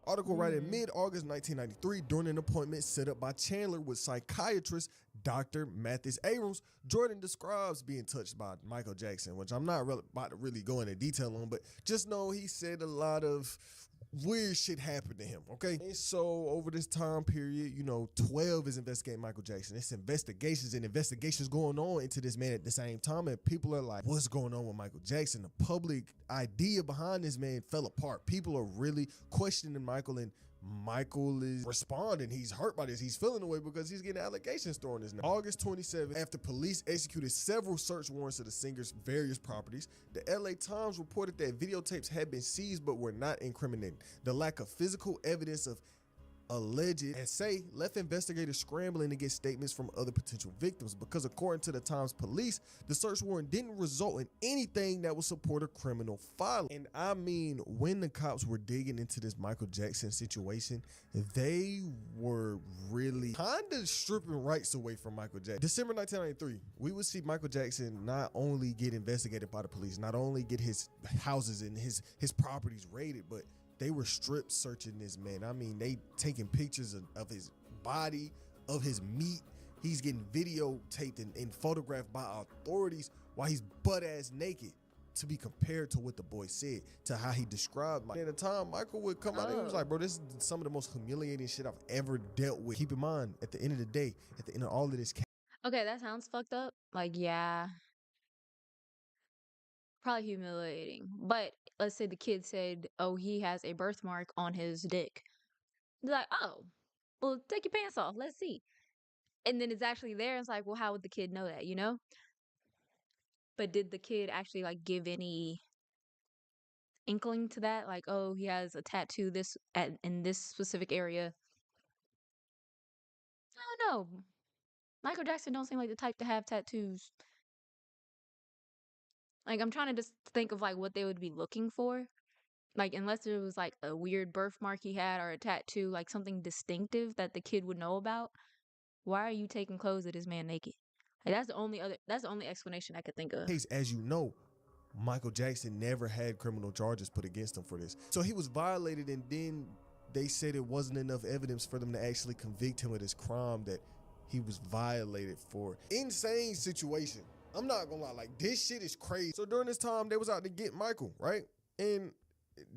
Article right in mid-August 1993, during an appointment set up by Chandler with psychiatrist Dr. Mathis Abrams, Jordan describes being touched by Michael Jackson, which I'm not about to really go into detail on, but just know he said a lot of weird shit happened to him, okay? And so over this time period, you know, 12 is investigating Michael Jackson. It's investigations going on into this man at the same time, and people are like, what's going on with Michael Jackson? The public idea behind this man fell apart. People are really questioning Michael, and Michael is responding. He's hurt by this. He's feeling away because he's getting allegations thrown his name. August 27th, after police executed several search warrants of the singer's various properties, the LA Times reported that videotapes had been seized but were not incriminating. The lack of physical evidence of alleged essay left investigators scrambling to get statements from other potential victims, because according to the Times police, the search warrant didn't result in anything that would support a criminal filing. And I mean, when the cops were digging into this Michael Jackson situation, they were really kind of stripping rights away from Michael Jackson. December 1993, we would see Michael Jackson not only get investigated by the police, not only get his houses and his properties raided, but they were strip searching this man. I mean, they taking pictures of his body, of his meat. He's getting videotaped and photographed by authorities while he's butt-ass naked, to be compared to what the boy said, to how he described Michael. At the time, Michael would come out and he was like, bro, this is some of the most humiliating shit I've ever dealt with. Keep in mind, at the end of the day, at the end of all of this, Okay, that sounds fucked up. Like, yeah, probably humiliating. But let's say the kid said, oh, he has a birthmark on his dick. They're like, oh, well, take your pants off. Let's see. And then it's actually there. It's like, well, how would the kid know that, you know? But did the kid actually like give any inkling to that? Like, oh, he has a tattoo in this specific area. I don't know. Michael Jackson don't seem like the type to have tattoos. Like, I'm trying to just think of like what they would be looking for. Like, unless there was like a weird birthmark he had or a tattoo, like something distinctive that the kid would know about. Why are you taking clothes of this man naked? Like, that's the only explanation I could think of. case, as you know, Michael Jackson never had criminal charges put against him for this. So he was violated, and then they said it wasn't enough evidence for them to actually convict him of this crime that he was violated for. Insane situation. I'm not gonna lie, like, this shit is crazy. So during this time, they was out to get Michael, right? And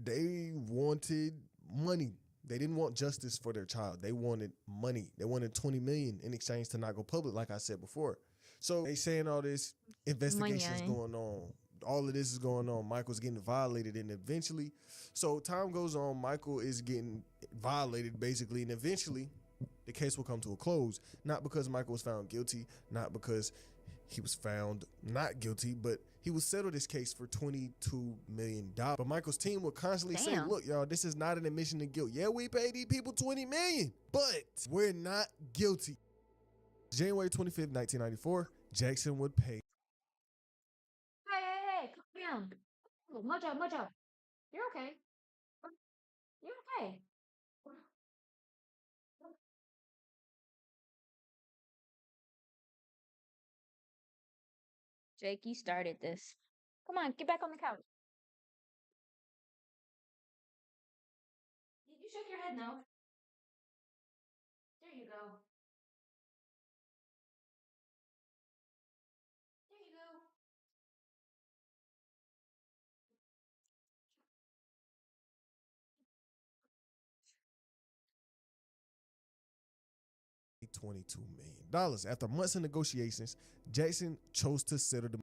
they wanted money. They didn't want justice for their child. They wanted money. They wanted 20 million in exchange to not go public, like I said before. So they saying all this investigations Money. going on. all of this is going on. Michael's getting violated, and eventually, so time goes on. Michael is getting violated, basically, and eventually, the case will come to a close. Not because Michael was found guilty, not because he was found not guilty, but he was settled this case for $22 million. But Michael's team would constantly say, look, y'all, this is not an admission of guilt. Yeah, we paid these people $20 million, but we're not guilty. January 25th, 1994, Jackson would pay. Hey, calm down. Oh, Mojo, you're okay. You're okay. Jake, you started this. Come on, get back on the couch. You shook your head no. There you go. There you go. 22 million dollars. After months of negotiations, Jackson chose to settle the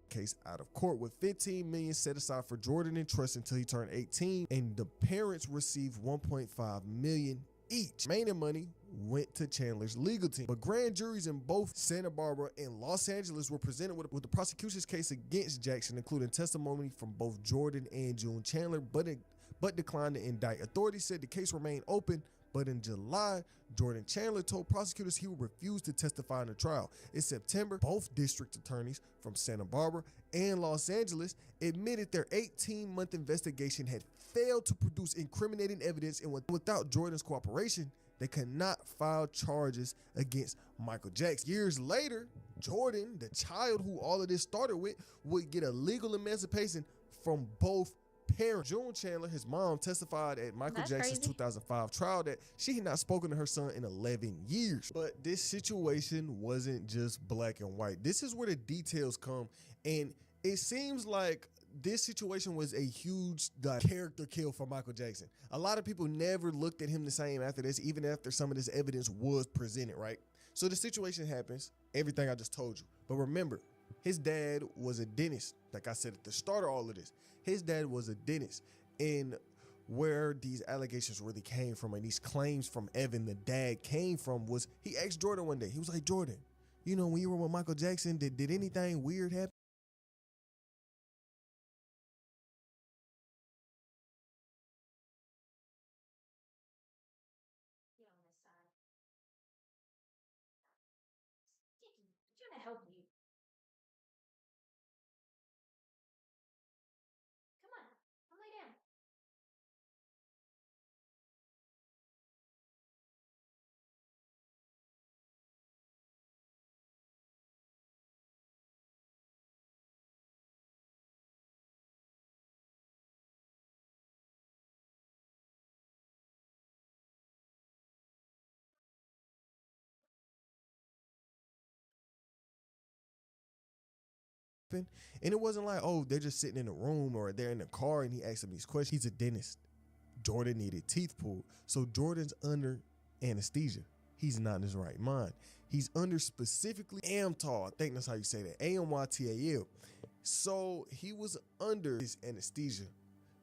case out of court with 15 million set aside for Jordan in trust until he turned 18, and the parents received 1.5 million each. Remaining money went to Chandler's legal team. But grand juries in both Santa Barbara and Los Angeles were presented with the prosecution's case against Jackson, including testimony from both Jordan and June Chandler, but declined to indict. Authorities said the case remained open, but in July, Jordan Chandler told prosecutors he would refuse to testify in the trial. In September, both district attorneys from Santa Barbara and Los Angeles admitted their 18-month investigation had failed to produce incriminating evidence, and without Jordan's cooperation, they could not file charges against Michael Jackson. Years later, Jordan, the child who all of this started with, would get a legal emancipation from both parents. June Chandler, his mom, testified at Michael Jackson's 2005 trial that she had not spoken to her son in 11 years. But this situation wasn't just black and white. This is where the details come, and it seems like this situation was a huge character kill for Michael Jackson. A lot of people never looked at him the same after this, even after some of this evidence was presented, right? So the situation happens, everything I just told you. But remember, his dad was a dentist. Like I said at the start of all of this, his dad was a dentist. And where these allegations really came from and these claims from Evan, the dad, came from was he asked Jordan one day. He was like, Jordan, you know, when you were with Michael Jackson, did anything weird happen? Get on this side. Sticky, I'm trying to help you. Come on, come lay down. And it wasn't like, oh, they're just sitting in a room or they're in a car and he asked them these questions. He's a dentist. Jordan needed teeth pulled. So Jordan's under anesthesia. He's not in his right mind. He's under specifically Amtal. I think that's how you say that. AMYTAL. So he was under his anesthesia,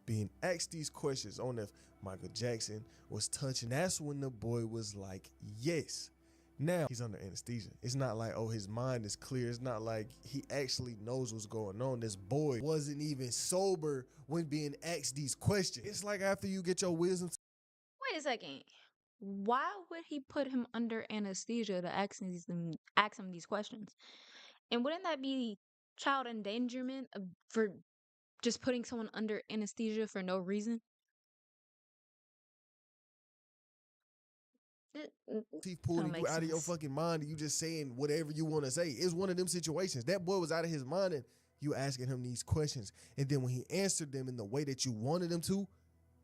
being asked these questions on if Michael Jackson was touching. That's when the boy was like, yes. Now he's under anesthesia. It's not like, oh, his mind is clear. It's not like he actually knows what's going on. This boy wasn't even sober when being asked these questions. It's like after you get your wisdom. Wait a second. Why would he put him under anesthesia to ask him these questions? And wouldn't that be child endangerment for just putting someone under anesthesia for no reason? Teeth pulled and you Makes out of your sense. fucking mind and you just saying whatever you want to say. It's one of them situations. That boy was out of his mind and you asking him these questions. And then when he answered them in the way that you wanted him to,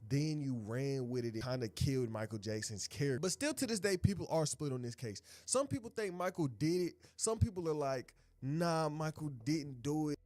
then you ran with it and kind of killed Michael Jackson's character. But still to this day, people are split on this case. Some people think Michael did it. Some people are like, nah, Michael didn't do it.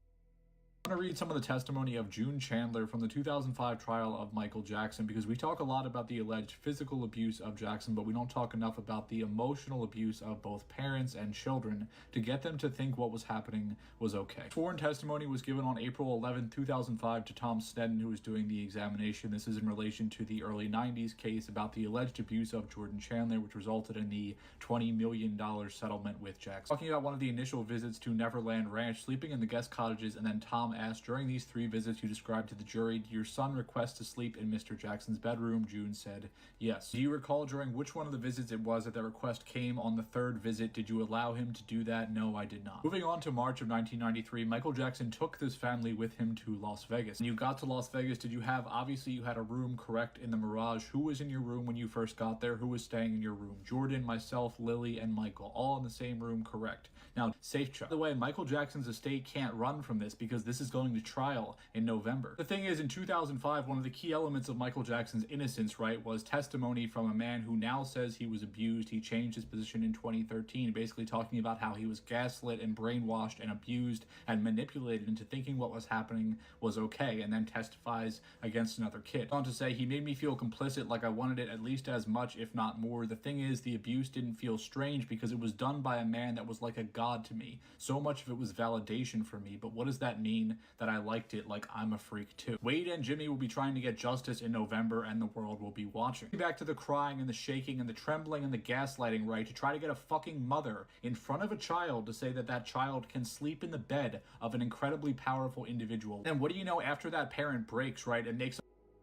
to read some of the testimony of June Chandler from the 2005 trial of Michael Jackson, because we talk a lot about the alleged physical abuse of Jackson, but we don't talk enough about the emotional abuse of both parents and children to get them to think what was happening was okay. Sworn testimony was given on April 11, 2005 to Tom Sneddon, who was doing the examination. This is in relation to the early 90s case about the alleged abuse of Jordan Chandler, which resulted in the $20 million settlement with Jackson. Talking about one of the initial visits to Neverland Ranch, sleeping in the guest cottages, and then Tom asked, during these 3 visits you described to the jury, did your son request to sleep in Mr. Jackson's bedroom? June said yes. Do you recall during which one of the visits it was that the request came on the 3rd visit? Did you allow him to do that? No, I did not. Moving on to March of 1993, Michael Jackson took this family with him to Las Vegas. When you got to Las Vegas, did you have, obviously you had a room, correct, in the Mirage. Who was in your room when you first got there? Who was staying in your room? Jordan, myself, Lily, and Michael, all in the same room, correct. Now, safe check. By the way, Michael Jackson's estate can't run from this because this is going to trial in November. The thing is, in 2005, one of the key elements of Michael Jackson's innocence, right, was testimony from a man who now says he was abused. He changed his position in 2013, basically talking about how he was gaslit and brainwashed and abused and manipulated into thinking what was happening was okay, and then testifies against another kid. On to say, he made me feel complicit, like I wanted it at least as much, if not more. The thing is, the abuse didn't feel strange because it was done by a man that was like a god to me. So much of it was validation for me, but what does that mean that I liked it like I'm a freak too? Wade and Jimmy will be trying to get justice in November, and the world will be watching. Back to the crying and the shaking and the trembling and the gaslighting, right, to try to get a fucking mother in front of a child to say that that child can sleep in the bed of an incredibly powerful individual. And what do you know, after that parent breaks, right, and makes a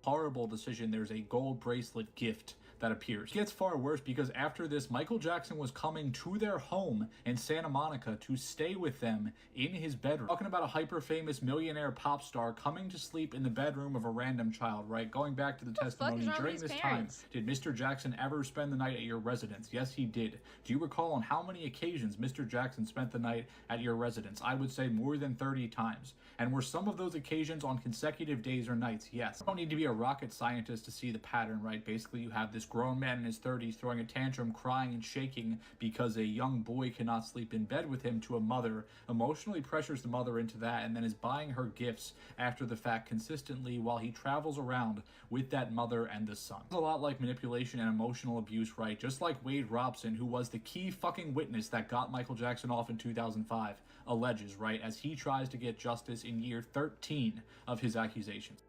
horrible decision, there's a gold bracelet gift that appears. It gets far worse because after this, Michael Jackson was coming to their home in Santa Monica to stay with them in his bedroom. Talking about a hyper-famous millionaire pop star coming to sleep in the bedroom of a random child, right? Going back to the testimony, during this time, did Mr. Jackson ever spend the night at your residence? Yes, he did. Do you recall on how many occasions Mr. Jackson spent the night at your residence? I would say more than 30 times. And were some of those occasions on consecutive days or nights? Yes. You don't need to be a rocket scientist to see the pattern, right? Basically, you have this grown man in his 30s throwing a tantrum, crying and shaking because a young boy cannot sleep in bed with him, to a mother, emotionally pressures the mother into that, and then is buying her gifts after the fact consistently while he travels around with that mother and the son. It's a lot like manipulation and emotional abuse, right? Just like Wade Robson, who was the key fucking witness that got Michael Jackson off in 2005, alleges, right, as he tries to get justice in year 13 of his accusations.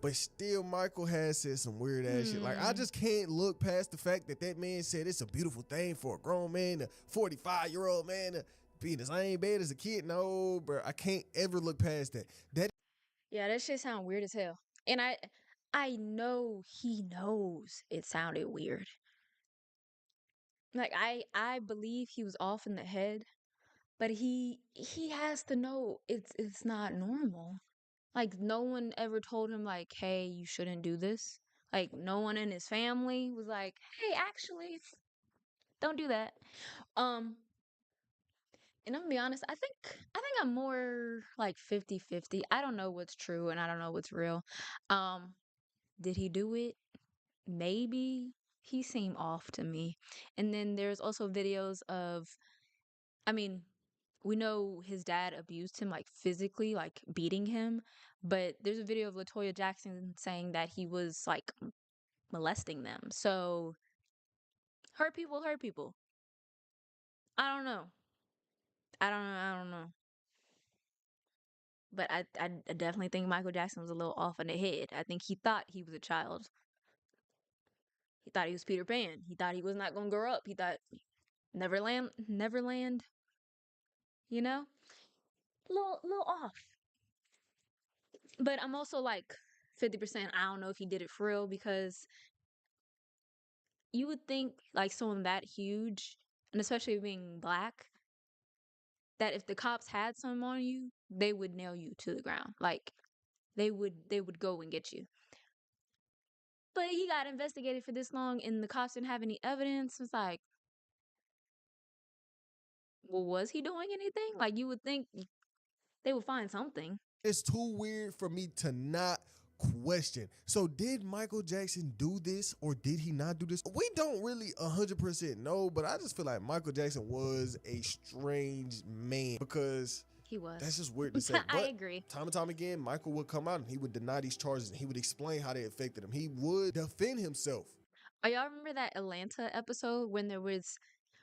But still, Michael has said some weird ass shit. Like, I just can't look past the fact that that man said it's a beautiful thing for a grown man, a 45-year-old man, to be in the same bed as a kid. No, bro, I can't ever look past that. Yeah, that shit sound weird as hell. And I know he knows it sounded weird. Like I believe he was off in the head, but he has to know it's not normal. Like, no one ever told him, like, hey, you shouldn't do this. Like, no one in his family was like, hey, actually, don't do that. And I'm gonna be honest, I think I'm more like 50-50. I don't know what's true and I don't know what's real. Did he do it? Maybe. He seemed off to me. And then there's also videos of, I mean, we know his dad abused him, like physically, like beating him. But there's a video of LaToya Jackson saying that he was like molesting them. So hurt people hurt people. I don't know. I don't know. But I definitely think Michael Jackson was a little off in the head. I think he thought he was a child. He thought he was Peter Pan. He thought he was not gonna grow up. He thought Neverland, you know? Little off. But I'm also like 50%, I don't know if he did it for real, because you would think like someone that huge, and especially being black, that if the cops had some on you, they would nail you to the ground. Like they would go and get you. But he got investigated for this long and the cops didn't have any evidence. It's like, well, was he doing anything? Like, you would think they would find something. It's too weird for me to not question. So did Michael Jackson do this or did he not do this? We don't really 100% know, but I just feel like Michael Jackson was a strange man because He was. That's just weird to say. I But agree. time and time again, Michael would come out and he would deny these charges and he would explain how they affected him. He would defend himself. Oh, y'all remember that Atlanta episode when there was,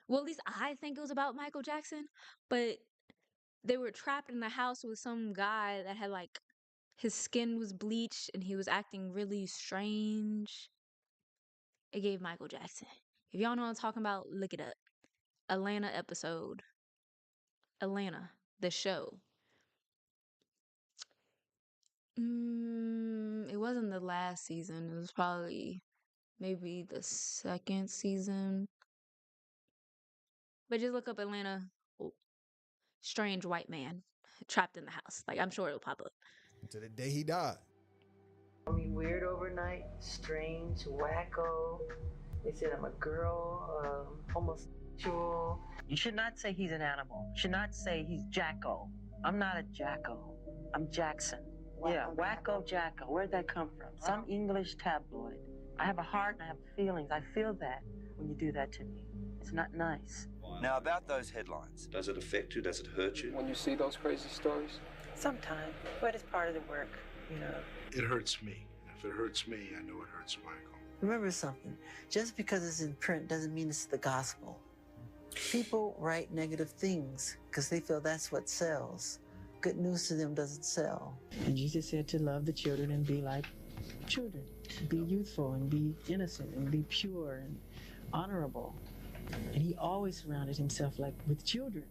well, at least I think it was about Michael Jackson, but they were trapped in the house with some guy that had like his skin was bleached and he was acting really strange. It gave Michael Jackson. If y'all know what I'm talking about, look it up. Atlanta episode. Atlanta, the show. It wasn't the last season. It was probably maybe the second season. But just look up Atlanta strange white man trapped in the house. Like I'm sure it'll pop up. To the day he died. Call me weird overnight, strange, wacko. They said I'm a girl, homosexual. You should not say he's an animal. You should not say he's Jacko. I'm not a Jacko. I'm Jackson. Yeah, wacko Jacko. Where'd that come from? Some English tabloid. I have a heart and I have feelings. I feel that when you do that to me. It's not nice. Now, about those headlines, does it affect you? Does it hurt you? When you see those crazy stories? Sometimes, but it's part of the work, you know. It hurts me. If it hurts me, I know it hurts Michael. Remember something, just because it's in print doesn't mean it's the gospel. People write negative things because they feel that's what sells. Good news to them doesn't sell. And Jesus said to love the children and be like children. Be youthful and be innocent and be pure and honorable. And he always surrounded himself with children.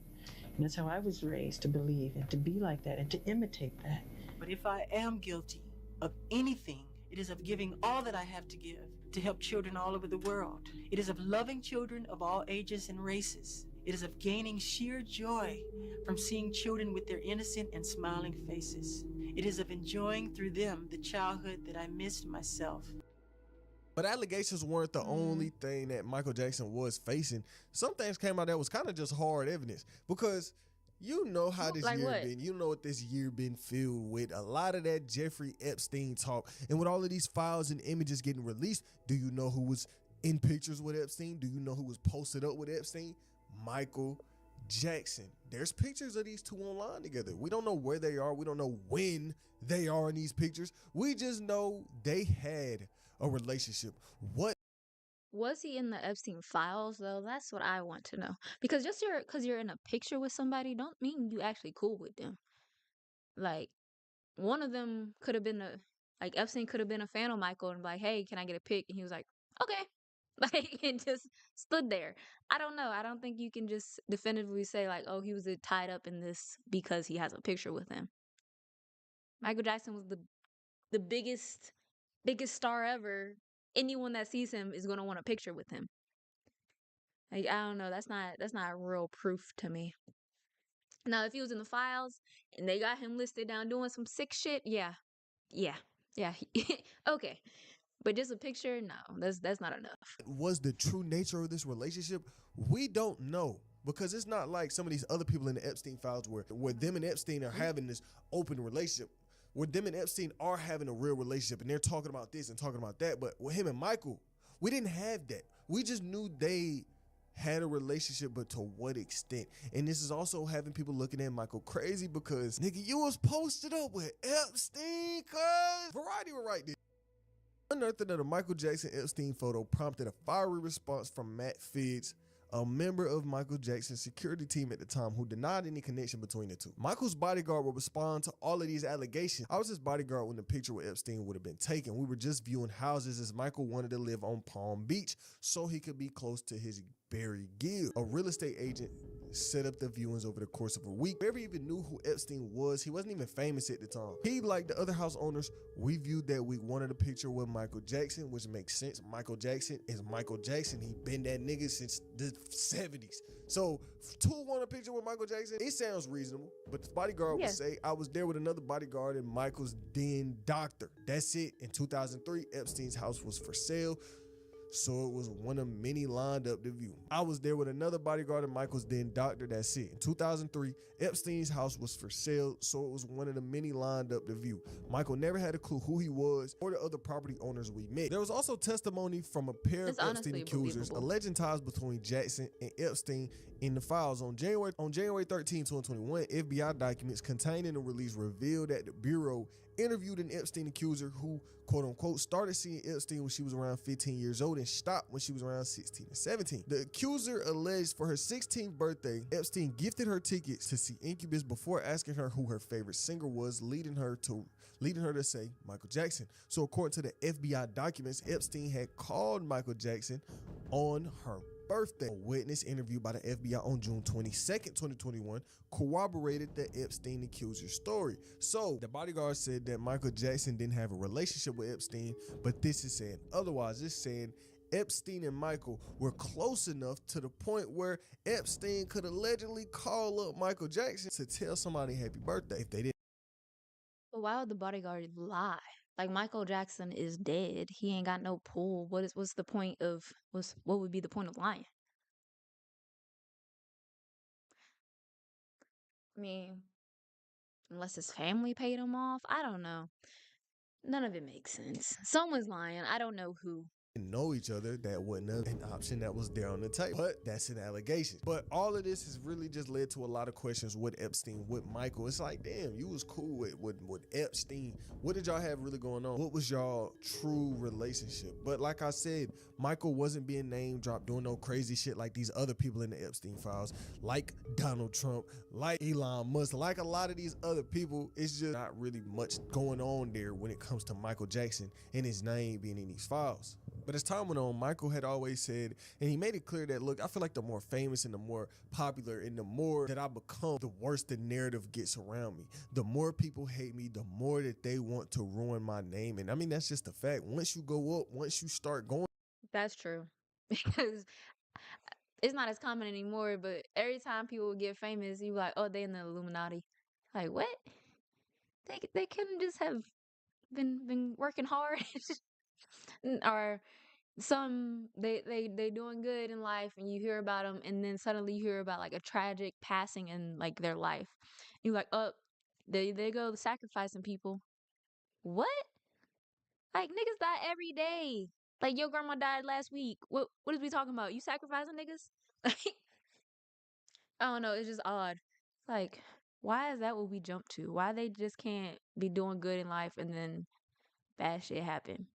And that's how I was raised, to believe and to be like that and to imitate that. But if I am guilty of anything, it is of giving all that I have to give to help children all over the world. It is of loving children of all ages and races. It is of gaining sheer joy from seeing children with their innocent and smiling faces. It is of enjoying through them the childhood that I missed myself. But allegations weren't the only thing that Michael Jackson was facing. Some things came out that was kind of just hard evidence, because you know how this Like year what? been. You know what this year been filled with. A lot of that Jeffrey Epstein talk. And with all of these files and images getting released, do you know who was in pictures with Epstein? Do you know who was posted up with Epstein? Michael Jackson. There's pictures of these two online together. We don't know where they are. We don't know when they are in these pictures. We just know they had a relationship. What Was he in the Epstein files though? That's what I want to know. Because just because you're in a picture with somebody don't mean you actually cool with them. Like one of them could have been like Epstein could have been a fan of Michael and be like, hey, can I get a pic? And he was like, okay. Like and just stood there. I don't know. I don't think you can just definitively say like, oh, he was tied up in this because he has a picture with him. Michael Jackson was the biggest star ever. Anyone that sees him is going to want a picture with him. Like I don't know, that's not real proof to me. Now, if he was in the files and they got him listed down doing some sick shit, yeah. Okay. But just a picture, no, that's not enough. was the true nature of this relationship? We don't know, because it's not like some of these other people in the Epstein files where them and Epstein are having this open relationship, where them and Epstein are having a real relationship and they're talking about this and talking about that. But with him and Michael, we didn't have that. We just knew they had a relationship, but to what extent? And this is also having people looking at Michael crazy because, nigga, you was posted up with Epstein, cuz Variety were right there. Unearthing of the Michael Jackson Epstein photo prompted a fiery response from Matt Figgs, a member of Michael Jackson's security team at the time, who denied any connection between the two. Michael's bodyguard would respond to all of these allegations. I was his bodyguard when the picture with Epstein would have been taken. We were just viewing houses as Michael wanted to live on Palm Beach so he could be close to his Barry Gill. A real estate agent set up the viewings over the course of a week. We never even knew who Epstein was. He wasn't even famous at the time. He, like the other house owners, we viewed that week wanted a picture with Michael Jackson, which makes sense. Michael Jackson is Michael Jackson. He been that nigga since the 70s. So to want a picture with Michael Jackson, it sounds reasonable. But the bodyguard would say, I was there with another bodyguard and Michael's den doctor. That's it. In 2003, Epstein's house was for sale. so it was one of many lined up to view. I was there with another bodyguard and Michael's then doctor. That's it. In 2003, Epstein's house was for sale, so it was one of the many lined up to view. Michael never had a clue who he was or the other property owners we met. There was also testimony from a pair of Epstein accusers alleging ties between Jackson and Epstein in the files. On January 13, 2021, FBI documents contained in the release revealed that the Bureau interviewed an Epstein accuser who, quote unquote, started seeing Epstein when she was around 15 years old and stopped when she was around 16 and 17. The accuser alleged for her 16th birthday, Epstein gifted her tickets to see Incubus before asking her who her favorite singer was, leading her to say Michael Jackson. So according to the FBI documents, Epstein had called Michael Jackson on her birthday. A witness interviewed by the FBI on June 22nd, 2021 corroborated the Epstein accuser's story. So the bodyguard said that Michael Jackson didn't have a relationship with Epstein, but this is saying otherwise. It's saying Epstein and Michael were close enough to the point where Epstein could allegedly call up Michael Jackson to tell somebody happy birthday if they didn't. But why would the bodyguard lie? Like, Michael Jackson is dead. He ain't got no pull. What's the point of what would be the point of lying? I mean, unless his family paid him off. I don't know. None of it makes sense. Someone's lying. I don't know who. Know each other, that wasn't an option that was there on the table, but that's an allegation. But all of this has really just led to a lot of questions with Epstein, with Michael. It's like, damn, you was cool with Epstein. What did y'all have really going on? What was y'all true relationship? But like I said, Michael wasn't being name dropped, doing no crazy shit like these other people in the Epstein files, like Donald Trump, like Elon Musk, like a lot of these other people. It's just not really much going on there when it comes to Michael Jackson and his name being in these files. But as time went on, Michael had always said, and he made it clear that, look, I feel like the more famous and the more popular and the more that I become, the worse the narrative gets around me. The more people hate me, the more that they want to ruin my name. And I mean, that's just a fact. Once you go up, once you start going. That's true. Because it's not as common anymore, but every time people get famous, you like, oh, they in the Illuminati. Like, what? They couldn't just have been working hard. Or they doing good in life and you hear about them, and then suddenly you hear about like a tragic passing in like their life. You're like, oh, they go sacrificing people. What? Like, niggas die every day. Like, your grandma died last week. What is we talking about? You sacrificing niggas? Like, I don't know. It's just odd. Like, why is that what we jump to? Why they just can't be doing good in life and then bad shit happen?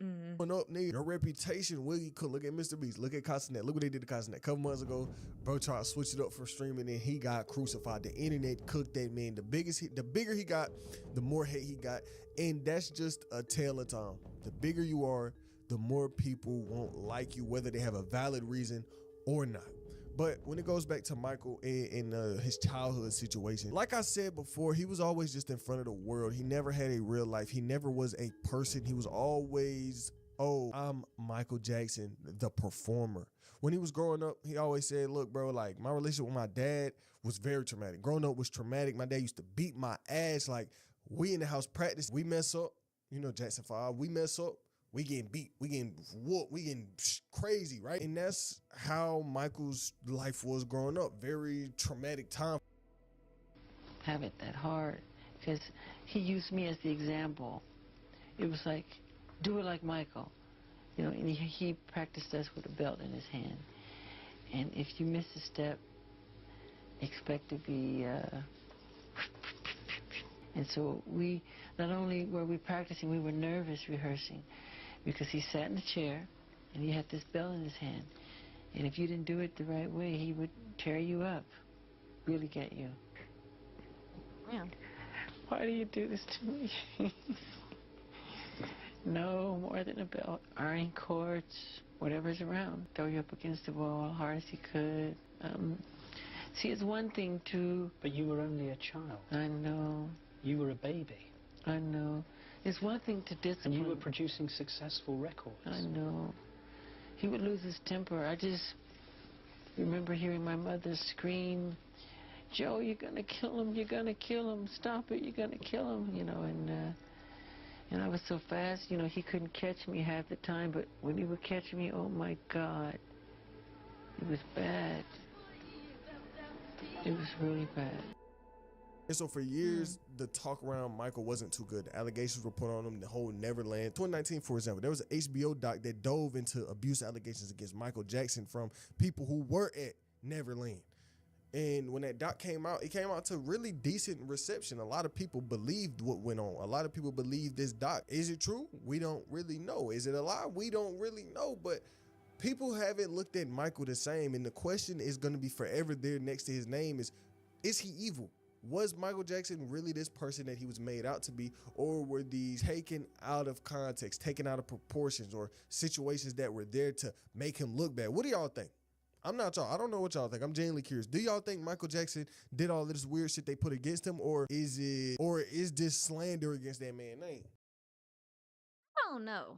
Up, nigga, your reputation Wiggy could look at Mr. Beast, look at Castanet, look what they did to Castanet a couple months ago. Bro tried to switch it up for streaming and he got crucified. The internet cooked that man. The bigger he got, the more hate he got, and that's just a tale of time. The bigger you are, the more people won't like you, whether they have a valid reason or not. But when it goes back to Michael in his childhood situation, like I said before, he was always just in front of the world. He never had a real life. He never was a person. He was always, oh, I'm Michael Jackson, the performer. When he was growing up, he always said, look, bro, like, my relationship with my dad was very traumatic. Growing up was traumatic. My dad used to beat my ass. Like, we in the house practice, we mess up. You know, Jackson 5, we mess up. We getting beat, we getting whooped, we getting crazy, right? And that's how Michael's life was growing up. Very traumatic time. Have it that hard, because he used me as the example. It was like, do it like Michael. You know, and he practiced us with a belt in his hand. And if you miss a step, expect to be, and so we, not only were we practicing, we were nervous rehearsing. Because he sat in the chair, and he had this bell in his hand. And if you didn't do it the right way, he would tear you up, really get you. Yeah. Why do you do this to me? No, more than a belt. Iron cords, whatever's around. Throw you up against the wall hard as he could. See, it's one thing to... But you were only a child. I know. You were a baby. I know. It's one thing to discipline. And you were producing successful records. I know. He would lose his temper. I just remember hearing my mother scream, Joe, you're going to kill him. You're going to kill him. Stop it. You're going to kill him. You know, and And I was so fast, you know, he couldn't catch me half the time, but when he would catch me, oh my God, it was bad. It was really bad. And so for years, the talk around Michael wasn't too good. The allegations were put on him, the whole Neverland. 2019, for example, there was an HBO doc that dove into abuse allegations against Michael Jackson from people who were at Neverland. And when that doc came out, it came out to really decent reception. A lot of people believed what went on. A lot of people believe this doc. Is it true? We don't really know. Is it a lie? We don't really know. But people haven't looked at Michael the same. And the question is going to be forever there next to his name is he evil? Was Michael Jackson really this person that he was made out to be, or were these taken out of context, taken out of proportions, or situations that were there to make him look bad? What do y'all think? I'm not y'all. I don't know what y'all think. I'm genuinely curious. Do y'all think Michael Jackson did all this weird shit they put against him, or is this slander against that man's name? I don't know.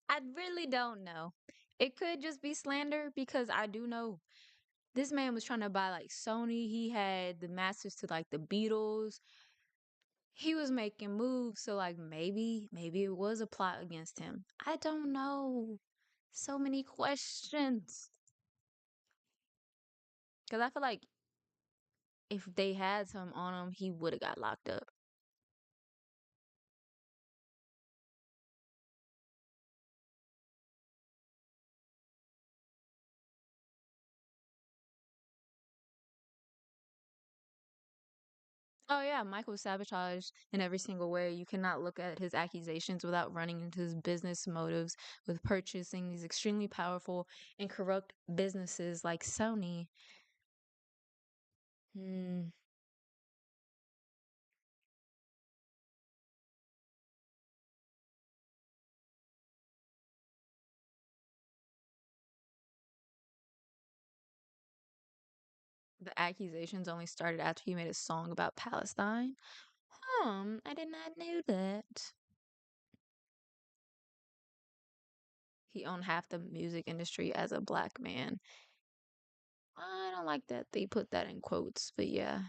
I really don't know. It could just be slander because I do know this man was trying to buy like Sony. He had the masters to like the Beatles. He was making moves, so like maybe it was a plot against him. I don't know. So many questions. Cause I feel like if they had some on him, he would have got locked up. Oh yeah, Michael sabotaged in every single way. You cannot look at his accusations without running into his business motives with purchasing these extremely powerful and corrupt businesses like Sony. Hmm. The accusations only started after he made a song about Palestine. I did not know that. He owned half the music industry as a black man. I don't like that they put that in quotes, but yeah.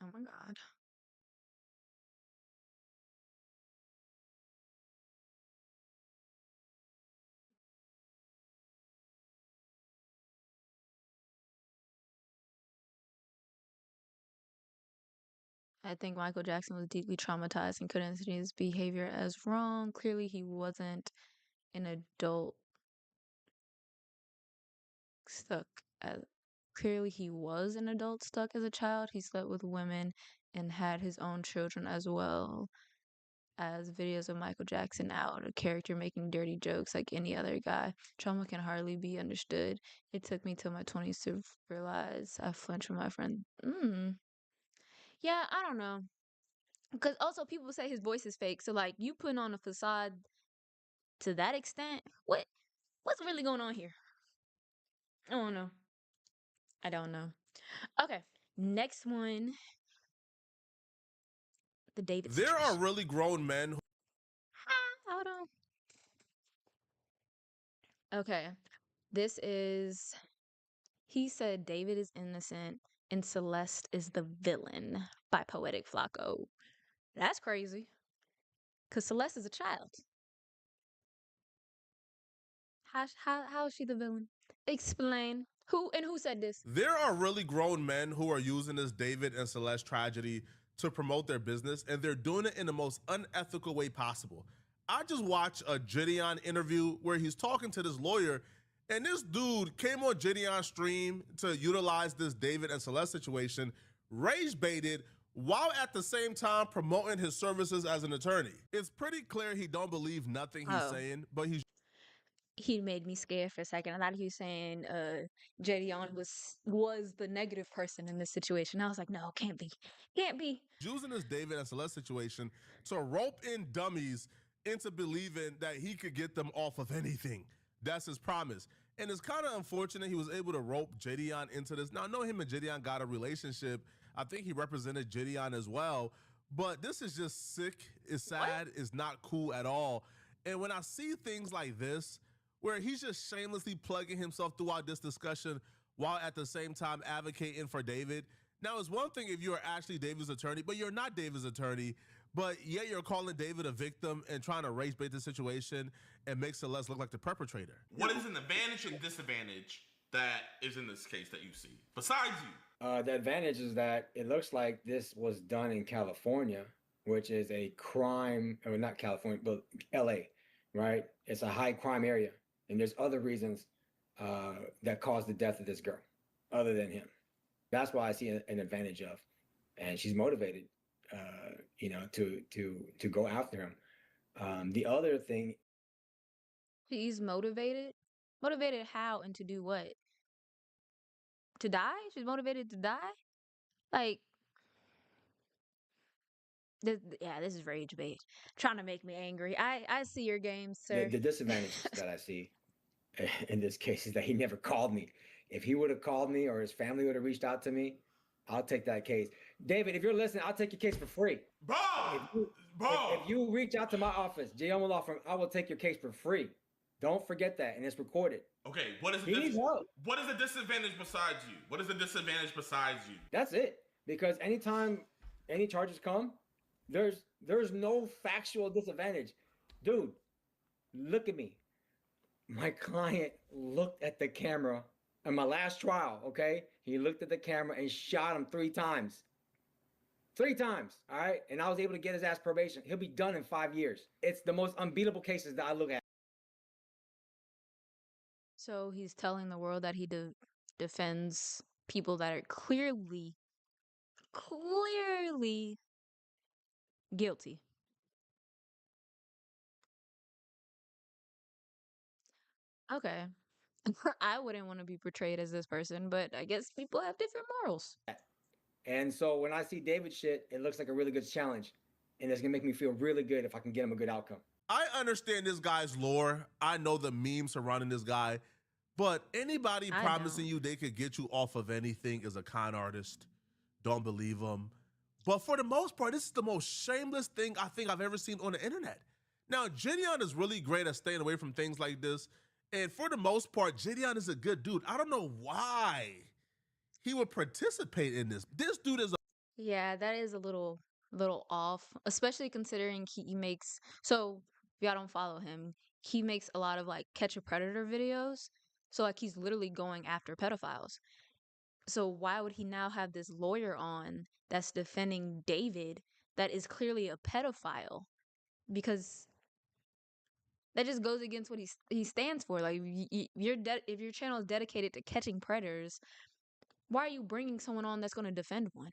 Oh my God. I think Michael Jackson was deeply traumatized and couldn't see his behavior as wrong. Clearly, he wasn't an adult stuck as clearly he was an adult stuck as a child. He slept with women and had his own children as well as videos of Michael Jackson out, a character making dirty jokes like any other guy. Trauma can hardly be understood. It took me till my 20s to realize I flinched from my friend. Yeah, I don't know. Because also people say his voice is fake. So like you putting on a facade to that extent, what's really going on here? I don't know. I don't know. Okay, next one, the David There are situation. really grown men who Hold on. Okay, this is. He said David is innocent and Celeste is the villain by Poetic Flacco. That's crazy. Cause Celeste is a child. How is she the villain? Explain. Who said this? There are really grown men who are using this David and Celeste tragedy to promote their business, and they're doing it in the most unethical way possible. I just watched a Gideon interview where he's talking to this lawyer, and this dude came on Gideon's stream to utilize this David and Celeste situation, rage baited, while at the same time promoting his services as an attorney. It's pretty clear he don't believe nothing he's saying, but he's He made me scared for a second. I thought he was saying Jadeon was the negative person in this situation. I was like, no, can't be. Can't be. using this David and Celeste situation to rope in dummies into believing that he could get them off of anything. That's his promise. And it's kind of unfortunate he was able to rope Jadeon into this. Now, I know him and Jadeon got a relationship. I think he represented Jadeon as well. But this is just sick. It's sad. It's not cool at all. And when I see things like this, where he's just shamelessly plugging himself throughout this discussion while at the same time advocating for David, Now, it's one thing if you are actually David's attorney, but you're not David's attorney, but yet you're calling David a victim and trying to race bait the situation and make Celeste look like the perpetrator. What is an advantage and disadvantage that is in this case that you see, besides you? The advantage is that it looks like this was done in California, which is a crime, or not California, but LA, right? It's a high crime area. And there's other reasons that caused the death of this girl, other than him. That's why I see an advantage of. And she's motivated, to go after him. The other thing. She's motivated? Motivated how and to do what? To die? She's motivated to die? Like, this is rage bait. Trying to make me angry. I see your game, sir. The disadvantages that I see in this case is that he never called me. If he would have called me or his family would have reached out to me, I'll take that case. David, if you're listening, I'll take your case for free. Bro! If you reach out to my office, Jazmen Law Firm, I will take your case for free. Don't forget that, and it's recorded. Okay, what is He needs help. What is the disadvantage besides you? What is the disadvantage besides you? That's it. Because anytime any charges come, there's no factual disadvantage. Dude, look at me. My client looked at the camera in my last trial, okay? He looked at the camera and shot him 3 times. 3 times, all right? And I was able to get his ass probation. He'll be done in 5 years. It's the most unbeatable cases that I look at. So he's telling the world that he defends people that are clearly guilty. Okay. I wouldn't want to be portrayed as this person, but I guess people have different morals. And so when I see David shit, it looks like a really good challenge. And it's going to make me feel really good if I can get him a good outcome. I understand this guy's lore. I know the memes surrounding this guy. But anybody promising you they could get you off of anything is a con artist. Don't believe them. But for the most part, this is the most shameless thing I think I've ever seen on the internet. Now, Gideon is really great at staying away from things like this. And for the most part, Gideon is a good dude. I don't know why he would participate in this. This dude is Yeah, that is a little off, especially considering he makes, so if y'all don't follow him, he makes a lot of like catch a predator videos. So like he's literally going after pedophiles. So why would he now have this lawyer on that's defending David that is clearly a pedophile? Because that just goes against what he stands for. Like if your channel is dedicated to catching predators, why are you bringing someone on that's going to defend one?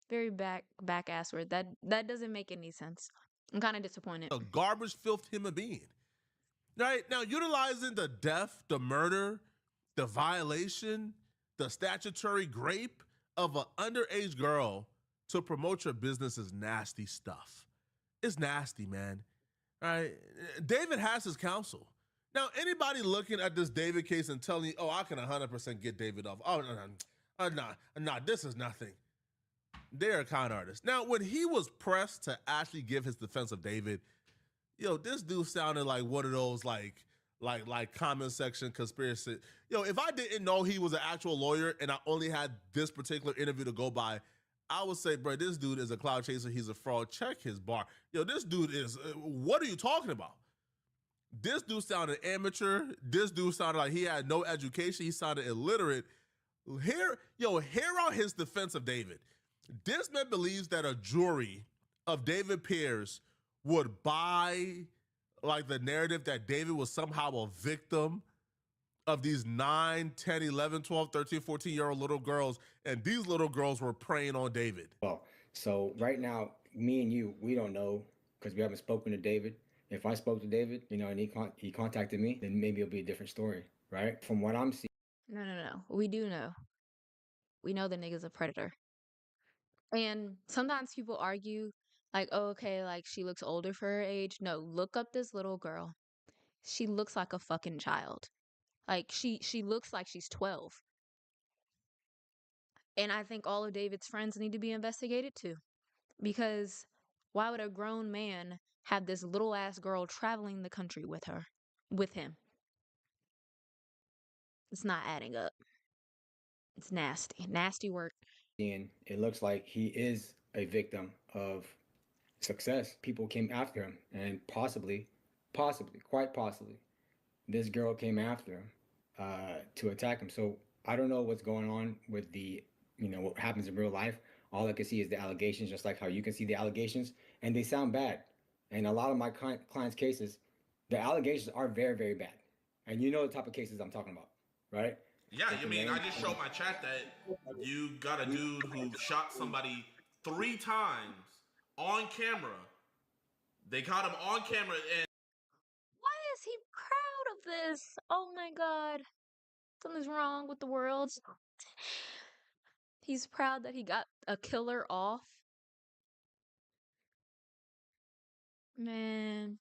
Very back ass word. That doesn't make any sense. I'm kind of disappointed. a garbage filth human being. Right? Now, utilizing the death, the murder, the violation, the statutory rape of an underage girl to promote your business is nasty stuff. It's nasty, man. All right? David has his counsel. Now, anybody looking at this David case and telling you, oh, I can 100% get David off. Oh, no, this is nothing. They're a con artist. Now, when he was pressed to actually give his defense of David, this dude sounded like one of those like comment section conspiracy. If I didn't know he was an actual lawyer and I only had this particular interview to go by, I would say, bro, this dude is a cloud chaser. He's a fraud. Check his bar. This dude is, what are you talking about? This dude sounded amateur. This dude sounded like he had no education. He sounded illiterate. Hear out his defense of David. This man believes that a jury of David peers would buy like the narrative that David was somehow a victim of these 9, 10, 11, 12, 13, 14-year-old little girls, and these little girls were preying on David. Well, so right now, me and you, we don't know because we haven't spoken to David. If I spoke to David, and he contacted me, then maybe it'll be a different story, right? From what I'm seeing. No. We do know. We know the nigga's a predator. And sometimes people argue, like, oh, okay, like she looks older for her age. No, look up this little girl. She looks like a fucking child. Like she looks like she's 12. And I think all of David's friends need to be investigated too. Because why would a grown man have this little ass girl traveling the country with him? It's not adding up. It's nasty. Nasty work. And it looks like he is a victim of success. People came after him, and quite possibly, this girl came after him to attack him. So I don't know what's going on with what happens in real life. All I can see is the allegations, just like how you can see the allegations, and they sound bad. And a lot of my clients' cases, the allegations are very, very bad. And you know the type of cases I'm talking about, right? Yeah, I mean, I just showed my chat that you got a dude who shot somebody 3 times on camera. They caught him on camera, and Why is he proud of this? Oh my god. Something's wrong with the world. He's proud that he got a killer off. Man,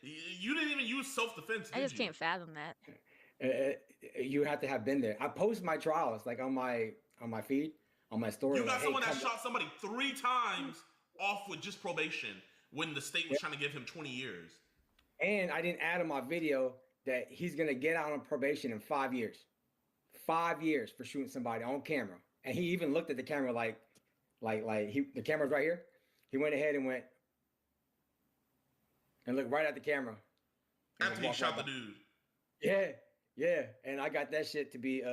you didn't even use self-defense, I did just you? can't fathom that. You have to have been there. I post my trials like on my feed, on my story. You got like, someone hey, that shot somebody 3 times off with just probation when the state was trying to give him 20 years. And I didn't add in my video that he's gonna get out on probation in 5 years. 5 years for shooting somebody on camera. And he even looked at the camera like the camera's right here. He went ahead and looked right at the camera. After he shot the dude. Yeah. And I got that shit to be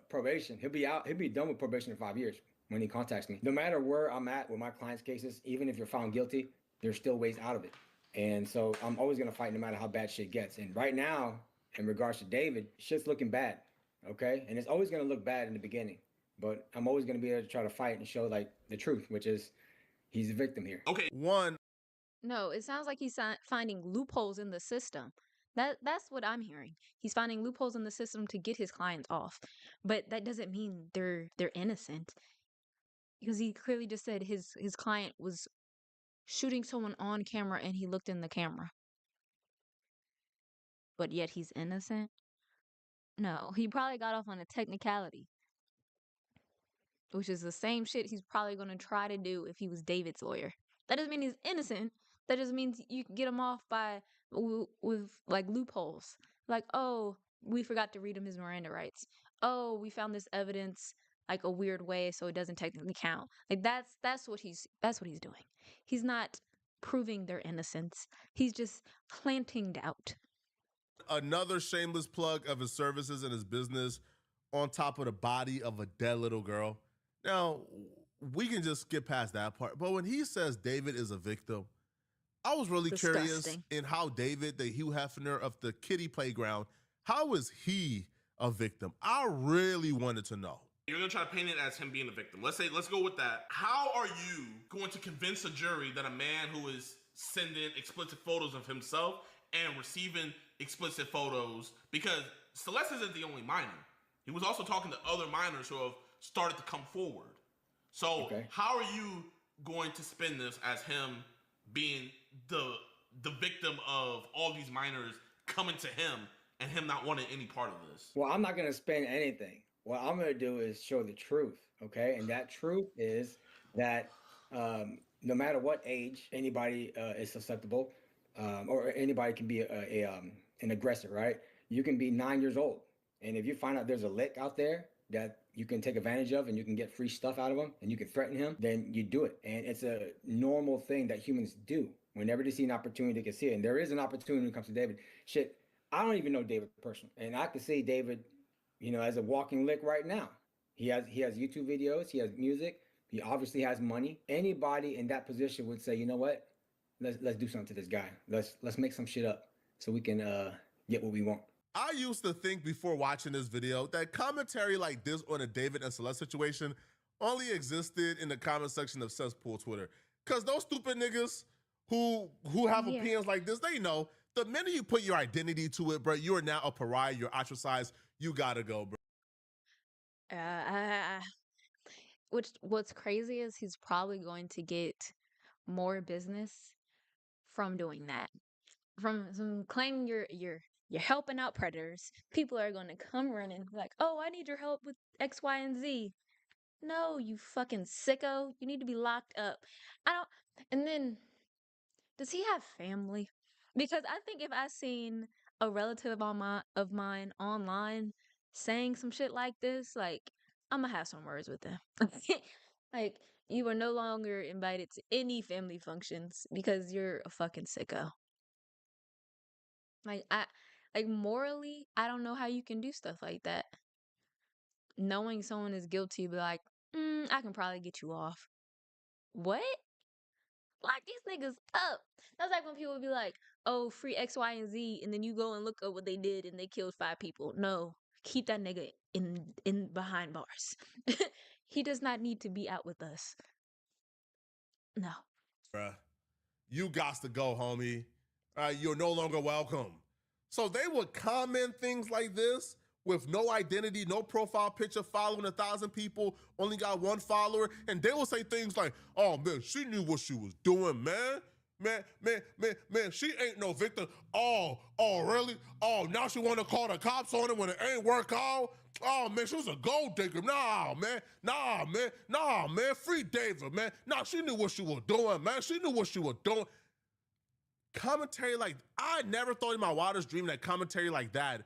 probation. He'll be done with probation in 5 years when he contacts me. No matter where I'm at with my clients' cases, even if you're found guilty, there's still ways out of it. And so I'm always gonna fight no matter how bad shit gets. And right now, in regards to David, shit's looking bad. Okay? And it's always gonna look bad in the beginning. But I'm always gonna be able to try to fight and show like the truth, which is he's a victim here. Okay. No, it sounds like he's finding loopholes in the system. That's what I'm hearing. He's finding loopholes in the system to get his clients off. But that doesn't mean they're innocent. Because he clearly just said his client was shooting someone on camera and he looked in the camera. But yet he's innocent? No, he probably got off on a technicality. Which is the same shit he's probably going to try to do if he was David's lawyer. That doesn't mean he's innocent. That just means you can get him off by with like loopholes. Like, oh, we forgot to read him his Miranda rights. Oh, we found this evidence like a weird way, so it doesn't technically count. Like that's what he's doing. He's not proving their innocence. He's just planting doubt. Another shameless plug of his services and his business on top of the body of a dead little girl. Now, we can just skip past that part. But when he says David is a victim, I was really curious Disgusting. in how David, the Hugh Hefner of the kiddie playground, how is he a victim? I really wanted to know. You're gonna try to paint it as him being a victim. Let's go with that. How are you going to convince a jury that a man who is sending explicit photos of himself and receiving explicit photos, because Celeste isn't the only minor. He was also talking to other minors who have started to come forward. So how are you going to spin this as him being the victim of all these minors coming to him and him not wanting any part of this? Well, I'm not going to spin anything. What I'm going to do is show the truth, okay? And that truth is that no matter what age anybody is susceptible, or anybody can be an aggressor, right? You can be 9 years old, and if you find out there's a lick out there that you can take advantage of and you can get free stuff out of him and you can threaten him, then you do it. And it's a normal thing that humans do. Whenever they see an opportunity, they can see it. And there is an opportunity when it comes to David. Shit, I don't even know David personally, and I can see David, as a walking lick right now. He has YouTube videos, he has music, he obviously has money. Anybody in that position would say, you know what? Let's do something to this guy. Let's make some shit up so we can get what we want. I used to think before watching this video that commentary like this on a David and Celeste situation only existed in the comment section of cesspool Twitter. Cause those stupid niggas who have opinions like this, they know the minute you put your identity to it, bro, you are now a pariah, you're ostracized, you gotta go, bro. What's crazy is he's probably going to get more business from doing that. From claiming you're helping out predators. People are going to come running like, "Oh, I need your help with X, Y, and Z." No, you fucking sicko. You need to be locked up. I don't. And then, does he have family? Because I think if I seen a relative of mine online saying some shit like this, like, I'm gonna have some words with them. Like, you are no longer invited to any family functions because you're a fucking sicko. Like, morally, I don't know how you can do stuff like that. Knowing someone is guilty, be like, I can probably get you off. What? Lock these niggas up. That's like when people be like, oh, free X, Y, and Z, and then you go and look up what they did and they killed 5 people. No, keep that nigga in behind bars. He does not need to be out with us. No. Bruh, you got to go, homie. You're no longer welcome. So they would comment things like this with no identity, no profile picture, following 1,000 people, only got 1 follower, and they will say things like, "Oh man, she knew what she was doing, man. Man, she ain't no victim. Oh, really? Oh, now she want to call the cops on it when it ain't work out. Oh man, she was a gold digger. Nah, man, free David, man. Nah, she knew what she was doing, man. She knew what she was doing." Commentary like, I never thought in my wildest dream that commentary like that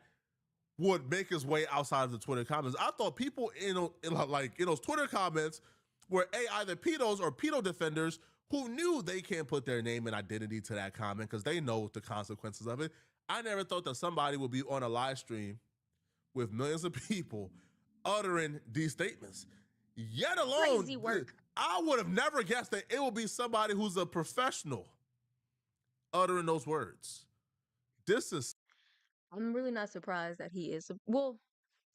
would make its way outside of the Twitter comments. I thought people in those Twitter comments were either pedos or pedo defenders who knew they can't put their name and identity to that comment because they know the consequences of it. I never thought that somebody would be on a live stream with millions of people uttering these statements. Yet alone, Crazy work. I would have never guessed that it would be somebody who's a professional uttering those words. This is. I'm really not surprised that he is. Well,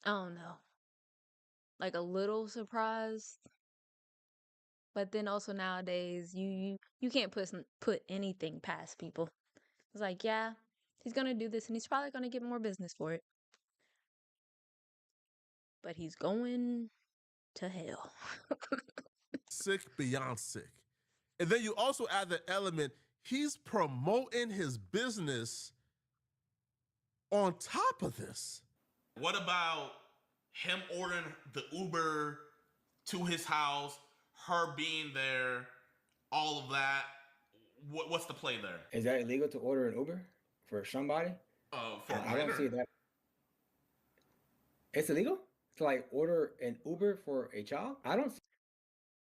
I don't know. Like a little surprised. But then also nowadays, you can't put anything past people. It's like, yeah, he's gonna do this and he's probably gonna get more business for it. But he's going to hell. Sick beyond sick. And then you also add the element, he's promoting his business on top of this. What about him ordering the Uber to his house, her being there, all of that? What's the play there? Is that illegal to order an Uber for somebody? I don't see that. It's illegal to like order an Uber for a child? I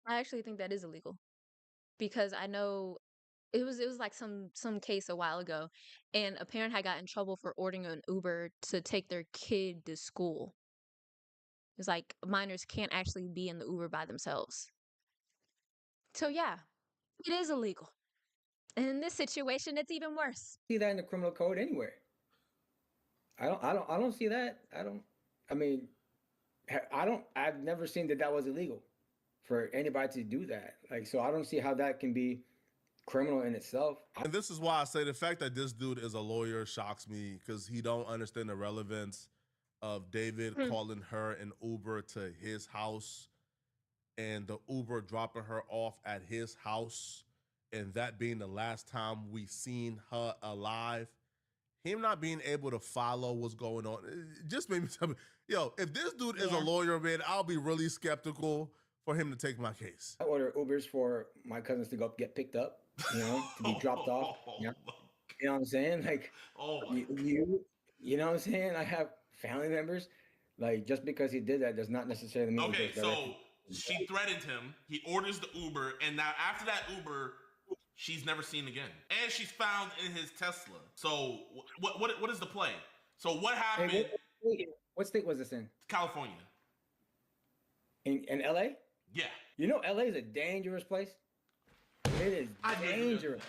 actually think that is illegal because I know it was like some case a while ago, and a parent had got in trouble for ordering an Uber to take their kid to school. It's like minors can't actually be in the Uber by themselves. So yeah, it is illegal. And in this situation, it's even worse. See that in the criminal code anywhere. I don't see that. I've never seen that was illegal for anybody to do that. Like, so I don't see how that can be criminal in itself. And this is why I say the fact that this dude is a lawyer shocks me because he don't understand the relevance of David calling her an Uber to his house and the Uber dropping her off at his house and that being the last time we seen her alive. Him not being able to follow what's going on, it just made me tell me, yo, if this dude is a lawyer, man, I'll be really skeptical for him to take my case. I order Ubers for my cousins to go get picked up, to be dropped off. You know what I'm saying? Like, you know what I'm saying? I have family members. Like, just because he did that does not necessarily mean. Okay, so she threatened him. He orders the Uber, and now after that Uber, she's never seen again, and she's found in his Tesla. So what is the play? So what happened? Hey, what state was this in? California. In LA? Yeah. You know, LA is a dangerous place. It is dangerous.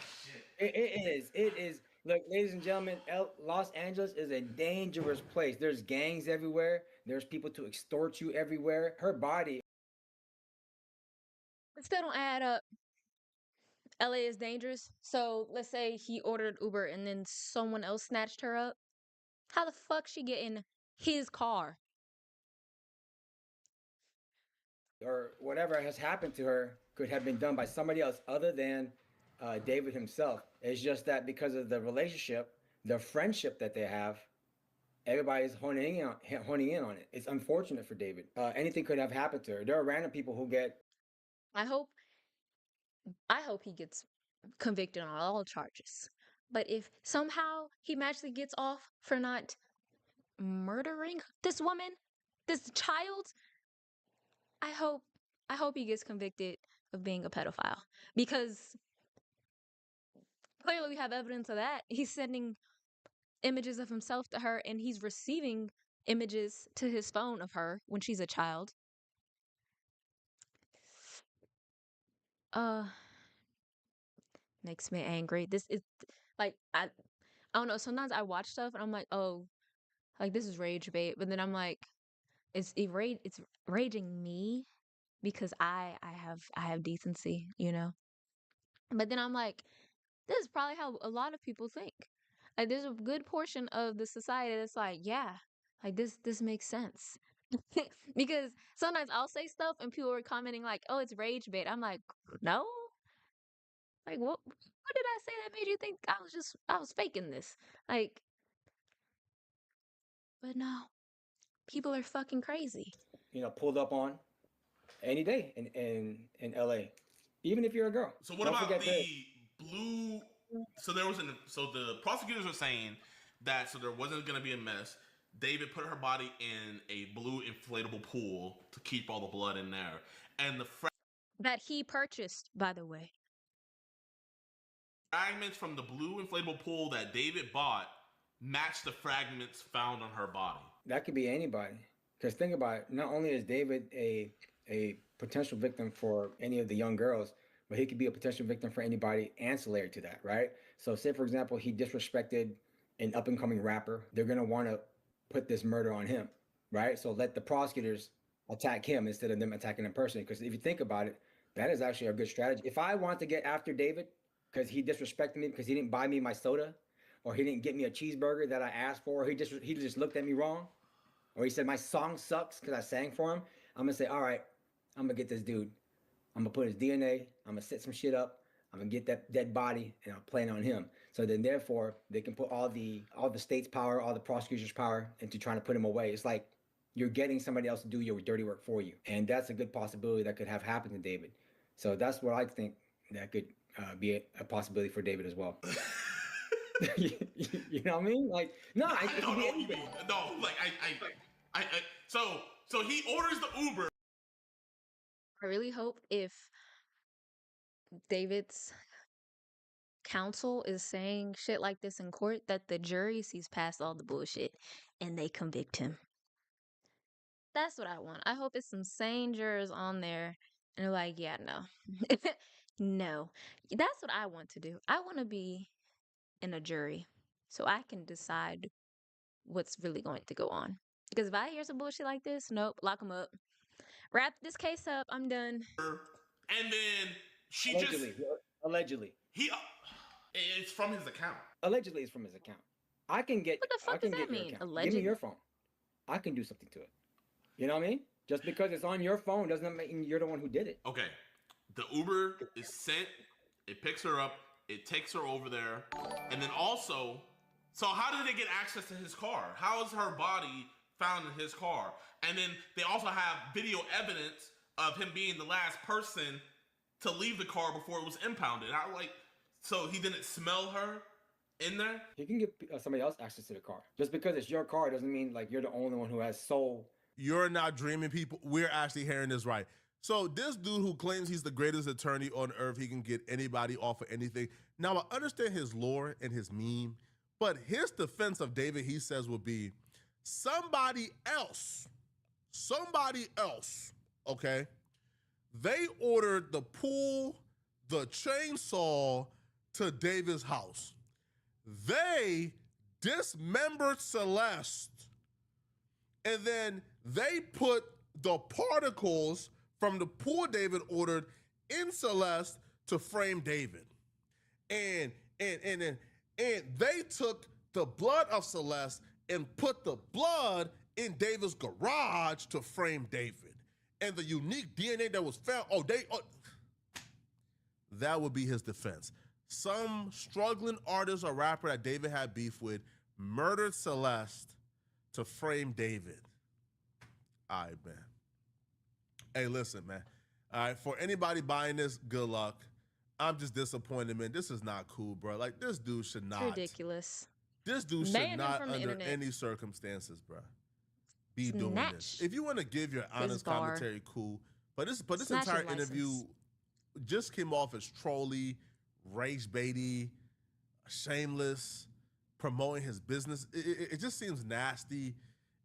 It is. Look, ladies and gentlemen, Los Angeles is a dangerous place. There's gangs everywhere. There's people to extort you everywhere. Her body. It still don't add up. LA is dangerous. So let's say he ordered Uber and then someone else snatched her up. How the fuck she get in his car? Or whatever has happened to her could have been done by somebody else other than David himself. It's just that because of the relationship, the friendship that they have, everybody's honing in on it. It's unfortunate for David. Anything could have happened to her. There are random people who get. I hope he gets convicted on all charges. But if somehow he magically gets off for not murdering this woman, this child, I hope he gets convicted of being a pedophile because clearly we have evidence of that. He's sending images of himself to her and he's receiving images to his phone of her when she's a child. Uh Makes me angry. This is like I don't know, sometimes I watch stuff and I'm like, "Oh, like this is rage bait." But then I'm like, it's raging me because I have decency, you know. But then I'm like, this is probably how a lot of people think. Like there's a good portion of the society that's like, yeah, like this makes sense. Because sometimes I'll say stuff and people are commenting like, "Oh, it's rage bait." I'm like, "No." Like what did I say that made you think I was faking this? Like, but no, people are fucking crazy. Pulled up on any day in LA, even if you're a girl. So what Don't about forget that. the blue? So the prosecutors are saying that so there wasn't going to be a mess. David put her body in a blue inflatable pool to keep all the blood in there, and the That he purchased, by the way. fragments from the blue inflatable pool that David bought match the fragments found on her body. That could be anybody. Because think about it, not only is David a potential victim for any of the young girls, but he could be a potential victim for anybody ancillary to that, right? So say, for example, he disrespected an up-and-coming rapper. They're going to want to put this murder on him, right? So let the prosecutors attack him instead of them attacking him personally. Because if you think about it, that is actually a good strategy. If I want to get after David because he disrespected me because he didn't buy me my soda, or he didn't get me a cheeseburger that I asked for, or he just looked at me wrong, or he said my song sucks because I sang for him, I'm gonna say, all right, I'm gonna get this dude. I'm gonna put his DNA. I'm gonna set some shit up. I'm gonna get that dead body and I'll plan on him. So then, therefore, they can put all the state's power, all the prosecutor's power into trying to put him away. It's like you're getting somebody else to do your dirty work for you, and that's a good possibility that could have happened to David. So that's what I think that could be a possibility for David as well. You know what I mean? Like, no, I don't know what you mean. No, like so he orders the Uber. I really hope if David's counsel is saying shit like this in court that the jury sees past all the bullshit and they convict him. That's what I want. I hope it's some sane jurors on there and they're like, yeah, no. No. That's what I want to do. I want to be in a jury so I can decide what's really going to go on. Because if I hear some bullshit like this, nope, lock him up. Wrap this case up. I'm done. And then she allegedly. It's from his account. Allegedly, it's from his account. I can get. What the fuck does that your mean? account. Allegedly. Give me your phone. I can do something to it. You know what I mean? Just because it's on your phone doesn't mean you're the one who did it. Okay. The Uber is sent. It picks her up. It takes her over there. And then also, so how did they get access to his car? How is her body found in his car? And then they also have video evidence of him being the last person to leave the car before it was impounded. So he didn't smell her in there? He can give somebody else access to the car. Just because it's your car doesn't mean like you're the only one who has sole. You're not dreaming, people. We're actually hearing this right. So this dude who claims he's the greatest attorney on earth, he can get anybody off of anything. Now, I understand his lore and his meme, but his defense of David, he says, would be somebody else, okay? They ordered the pool, the chainsaw to David's house. They dismembered Celeste, and then they put the particles from the pool David ordered in Celeste to frame David. And they took the blood of Celeste and put the blood in David's garage to frame David. And the unique DNA that was found, that would be his defense. Some struggling artist or rapper that David had beef with murdered Celeste to frame David. All right, man. Hey, listen, man. All right, for anybody buying this, good luck. I'm just disappointed, man. This is not cool, bro. Like, this dude should not. It's ridiculous. This dude should Ban him not, from the under internet. any circumstances, bruh, be doing this. Snatch If you want to give your his honest bar. commentary, cool. But this Snatch his entire interview license. just came off as trolly, rage baity, shameless, promoting his business. It just seems nasty.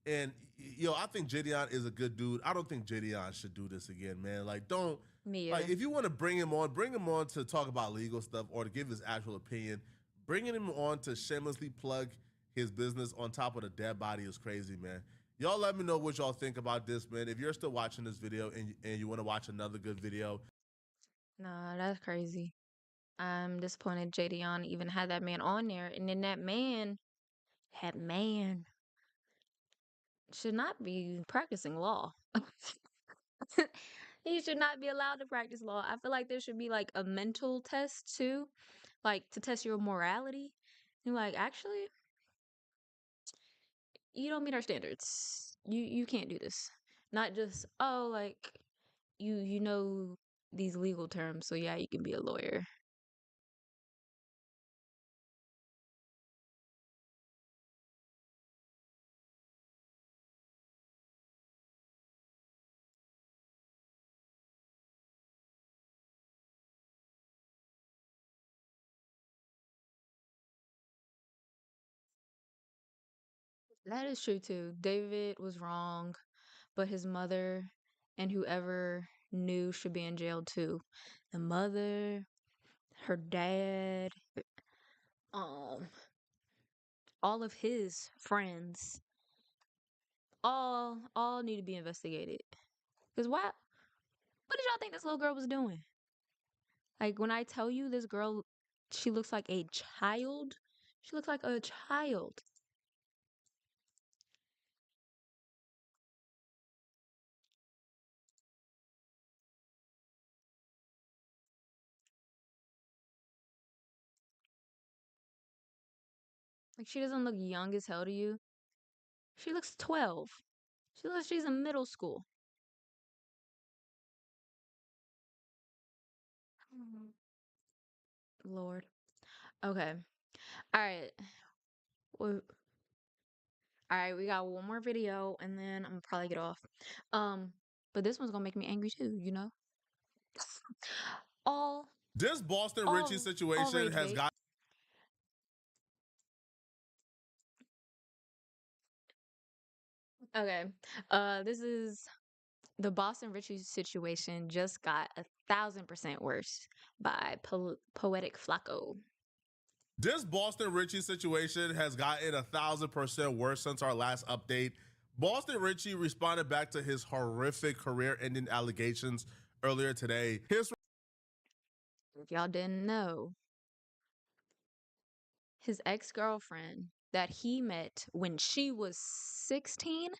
And yo, I think Gideon is a good dude. I don't think Gideon should do this again, man. Like, don't. Me Like, either. if you want to bring him on to talk about legal stuff or to give his actual opinion. Bringing him on to shamelessly plug his business on top of the dead body is crazy, man. Y'all let me know what y'all think about this, man. If you're still watching this video and you want to watch another good video. Nah, that's crazy. I'm disappointed Jadion even had that man on there. And then that man should not be practicing law. He should not be allowed to practice law. I feel like there should be like a mental test too, like to test your morality. And like, actually, you don't meet our standards. You can't do this. Not just, oh, like you know these legal terms, so yeah, you can be a lawyer. That is true too. David was wrong, but his mother and whoever knew should be in jail too. The mother, her dad, um, all of his friends, all need to be investigated. Cause why? What did y'all think this little girl was doing? Like when I tell you this girl, she looks like a child. She looks like a child. Like she doesn't look young as hell to you. She looks 12. She looks she's in middle school. Lord. Okay. All right. Well, all right, we got one more video and then I'm gonna probably get off. But this one's gonna make me angry too, you know? All This Boston Richie all situation rage has bait. got. Okay. This is the Boston Richie situation just got 1,000% worse by Poetic Flacco. This Boston Richie situation has gotten 1,000% worse since our last update. Boston Richie responded back to his horrific career-ending allegations earlier today. If y'all didn't know, his ex-girlfriend that he met when she was 16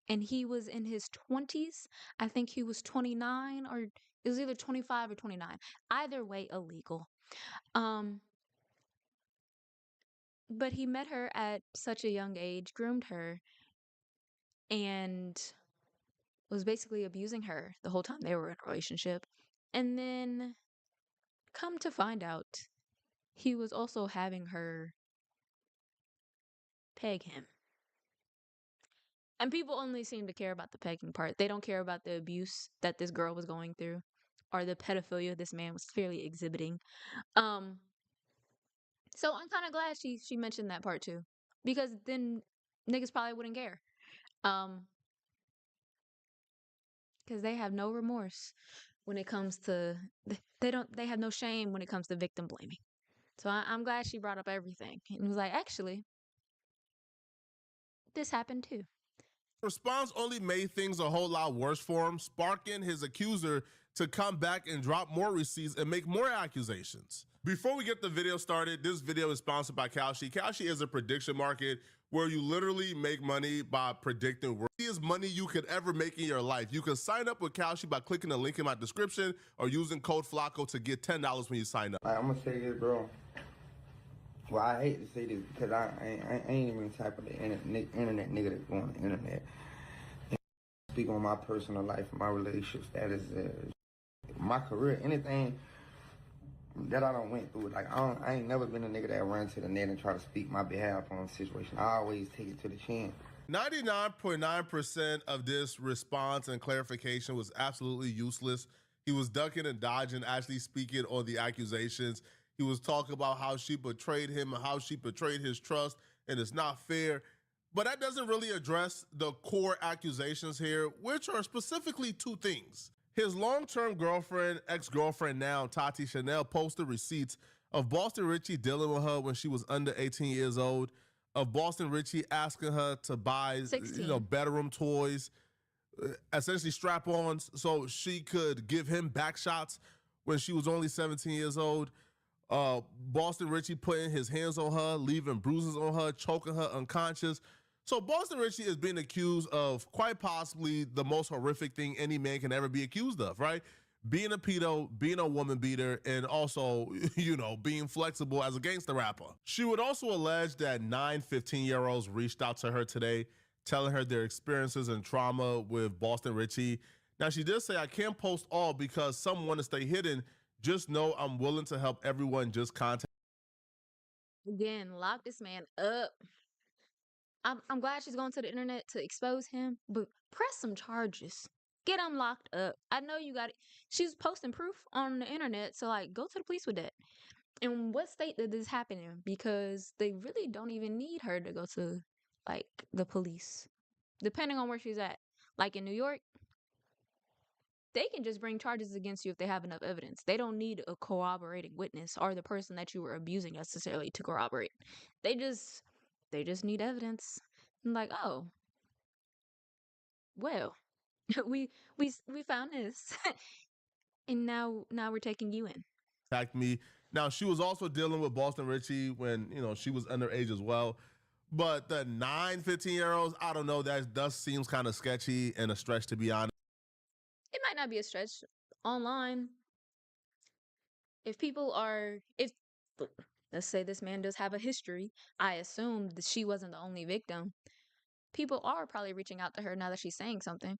and he was in his 20s. I think he was 29 or it was either 25 or 29. Either way illegal. But he met her at such a young age, groomed her, and was basically abusing her the whole time they were in a relationship. And then come to find out, he was also having her peg him. And people only seem to care about the pegging part. They don't care about the abuse that this girl was going through or the pedophilia this man was clearly exhibiting. So I'm kind of glad she mentioned that part too, because then niggas probably wouldn't care. Because they have no remorse when it comes to they have no shame when it comes to victim blaming. So I'm glad she brought up everything and was like, actually, this happened too. Response only made things a whole lot worse for him, sparking his accuser to come back and drop more receipts and make more accusations. Before we get the video started, this video is sponsored by Kalshi. Kalshi is a prediction market where you literally make money by predicting the biggest money you could ever make in your life. You can sign up with Kalshi by clicking the link in my description or using code FLACCO to get $10 when you sign up. I'm gonna say this, bro. Well, I hate to say this because I ain't even the type of the internet nigga that's going on the internet. Speak on my personal life, my relationship status, my career, anything that I don't went through. Like I ain't never been a nigga that run to the net and try to speak my behalf on a situation. I always take it to the chin. 99.9% of this response and clarification was absolutely useless. He was ducking and dodging, actually speaking on the accusations. He was talking about how she betrayed him and how she betrayed his trust, and it's not fair. But that doesn't really address the core accusations here, which are specifically two things. His long-term girlfriend, ex-girlfriend now, Tati Chanel, posted receipts of Boston Richie dealing with her when she was under 18 years old, of Boston Richie asking her to buy, 16. bedroom toys, essentially strap-ons, so she could give him back shots when she was only 17 years old. Boston Richie putting his hands on her, leaving bruises on her, choking her unconscious. So Boston Richie is being accused of quite possibly the most horrific thing any man can ever be accused of, right? Being a pedo, being a woman beater, and also, being flexible as a gangster rapper. She would also allege that 9 15-year-olds reached out to her today, telling her their experiences and trauma with Boston Richie. Now, she did say, I can't post all because some want to stay hidden. Just know I'm willing to help everyone. Just contact. Again, lock this man up. I'm glad she's going to the internet to expose him, but press some charges. Get him locked up. I know you got it. She's posting proof on the internet, so like go to the police with that. And what state did this happen in? Because they really don't even need her to go to like the police. Depending on where she's at. Like in New York, they can just bring charges against you if they have enough evidence. They don't need a corroborating witness or the person that you were abusing necessarily to corroborate. They just need evidence. I'm like, oh, well, we found this, and now we're taking you in. Me. Now, she was also dealing with Boston Richie when, she was underage as well. But the 9 15-year-olds, I don't know, that does seems kind of sketchy and a stretch, to be honest. It might not be a stretch online. If let's say this man does have a history, I assume that she wasn't the only victim. People are probably reaching out to her now that she's saying something.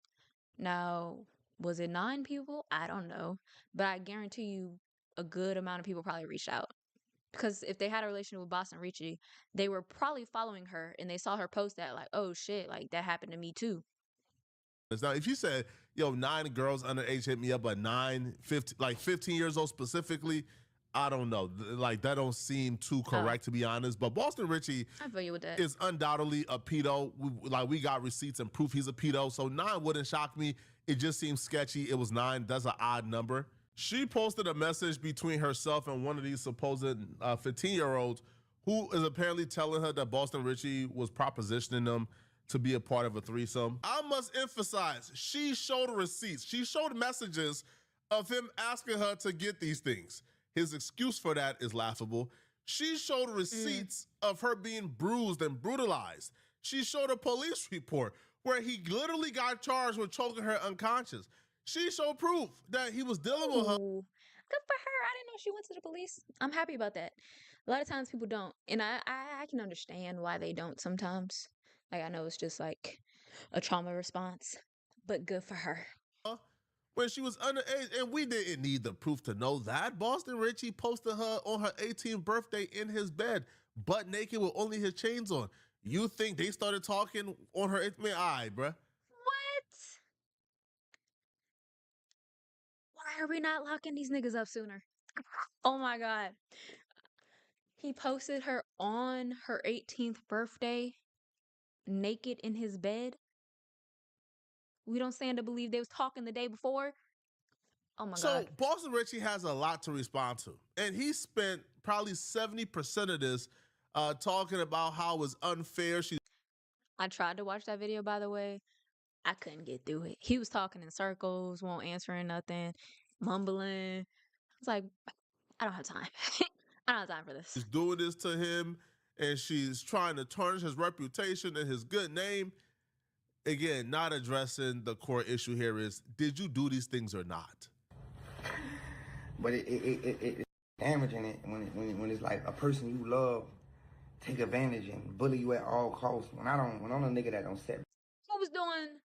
Now, was it 9 people? I don't know. But I guarantee you a good amount of people probably reached out. Because if they had a relationship with Boston Richie, they were probably following her and they saw her post that, like, oh shit, like that happened to me too. Now, if you said, 9 girls underage hit me up, but 15 years old specifically, I don't know. Like, that don't seem too correct, to be honest. But Boston Richie I feel you with that. is undoubtedly a pedo. We got receipts and proof he's a pedo. So 9 wouldn't shock me. It just seems sketchy. It was 9. That's an odd number. She posted a message between herself and one of these supposed 15-year-olds who is apparently telling her that Boston Richie was propositioning them to be a part of a threesome. I must emphasize, she showed receipts. She showed messages of him asking her to get these things. His excuse for that is laughable. She showed receipts of her being bruised and brutalized. She showed a police report where he literally got charged with choking her unconscious. She showed proof that he was dealing with her. Good for her. I didn't know she went to the police. I'm happy about that. A lot of times people don't. And I can understand why they don't sometimes. Like, I know it's just like a trauma response, but good for her. When she was underage, and we didn't need the proof to know that. Boston Richie posted her on her 18th birthday in his bed, butt naked with only his chains on. You think they started talking on her 18th? Man, all right, bruh. What? Why are we not locking these niggas up sooner? Oh my God. He posted her on her 18th birthday, naked in his bed. We don't stand to believe they was talking the day before. Oh my God. So Boston Richie has a lot to respond to. And he spent probably 70% of this talking about how it was unfair. I tried to watch that video, by the way. I couldn't get through it. He was talking in circles, won't answering nothing, mumbling. I was like, I don't have time. I don't have time for this. She's doing this to him, and she's trying to tarnish his reputation and his good name. Again, not addressing the core issue here is, did you do these things or not? But it's damaging it when it's like a person you love take advantage and bully you at all costs. When I'm a nigga that don't set. Who was doing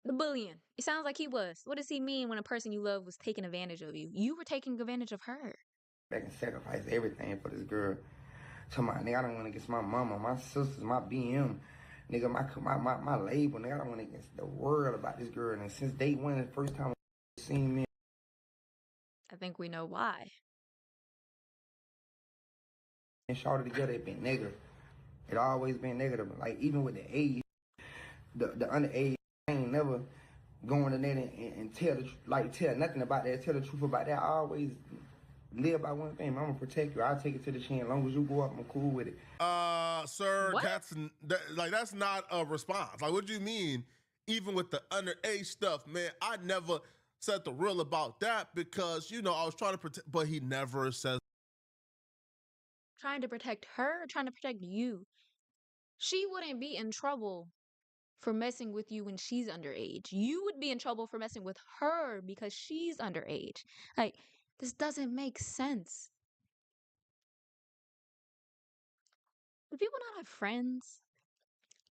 the bullying? It sounds like he was. What does he mean when a person you love was taking advantage of you? You were taking advantage of her. back and sacrifice everything for this girl. To my nigga, I don't want to get my mama, my sisters, my BM, nigga, my label, nigga, I don't want to get the world about this girl. And since day one, the first time I seen me I think we know why. and Shawty together, it been negative. It always been negative. Like even with the age, the underage, I ain't never going to that and tell nothing about that, tell the truth about that. I always live by one thing. I'm gonna protect you. I'll take it to the chin. As long as you go up, I'm cool with it. Sir, What? that's not a response. Like, what do you mean? Even with the underage stuff, man, I never said the real about that because I was trying to protect, but he never says. Trying to protect her or trying to protect you? She wouldn't be in trouble for messing with you when she's underage. You would be in trouble for messing with her because she's underage. Like, this doesn't make sense. Do people not have friends?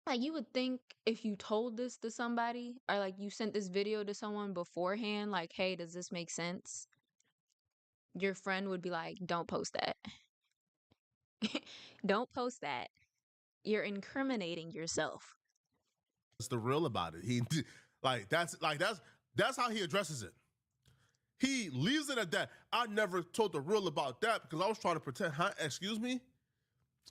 Like, you would think if you told this to somebody or like you sent this video to someone beforehand, like, hey, does this make sense? Your friend would be like, don't post that. Don't post that. You're incriminating yourself. The real about it. He that's how he addresses it. He leaves it at that. I never told the real about that because I was trying to pretend. Huh? Excuse me?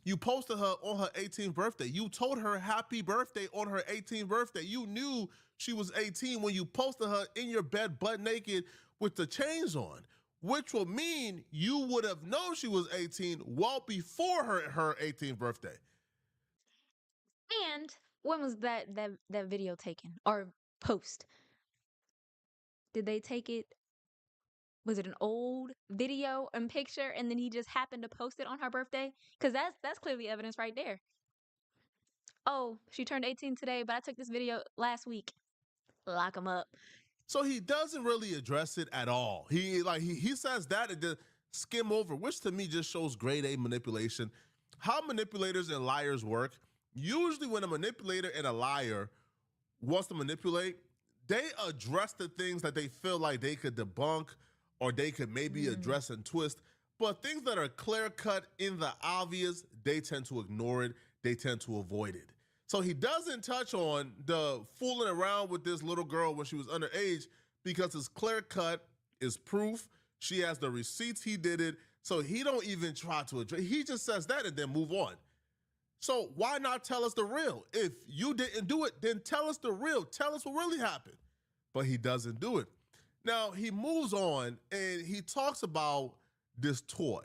You posted her on her 18th birthday. You told her happy birthday on her 18th birthday. You knew she was 18 when you posted her in your bed butt naked with the chains on, which will mean you would have known she was 18 well before her 18th birthday. And when was that video taken or post? Did they take it? Was it an old video and picture and then he just happened to post it on her birthday? Cuz that's clearly evidence right there. Oh, she turned 18 today, but I took this video last week. Lock him up. So he doesn't really address it at all. He says that and then skim over, which to me just shows grade A manipulation. How manipulators and liars work. Usually when a manipulator and a liar wants to manipulate, they address the things that they feel like they could debunk or they could maybe address and twist. But things that are clear cut in the obvious, they tend to ignore it. They tend to avoid it. So he doesn't touch on the fooling around with this little girl when she was underage because it's clear cut, is proof. She has the receipts he did it. So he don't even try to address. He just says that and then move on. So why not tell us the real? If you didn't do it, then tell us the real. Tell us what really happened. But he doesn't do it. Now he moves on and he talks about this toy.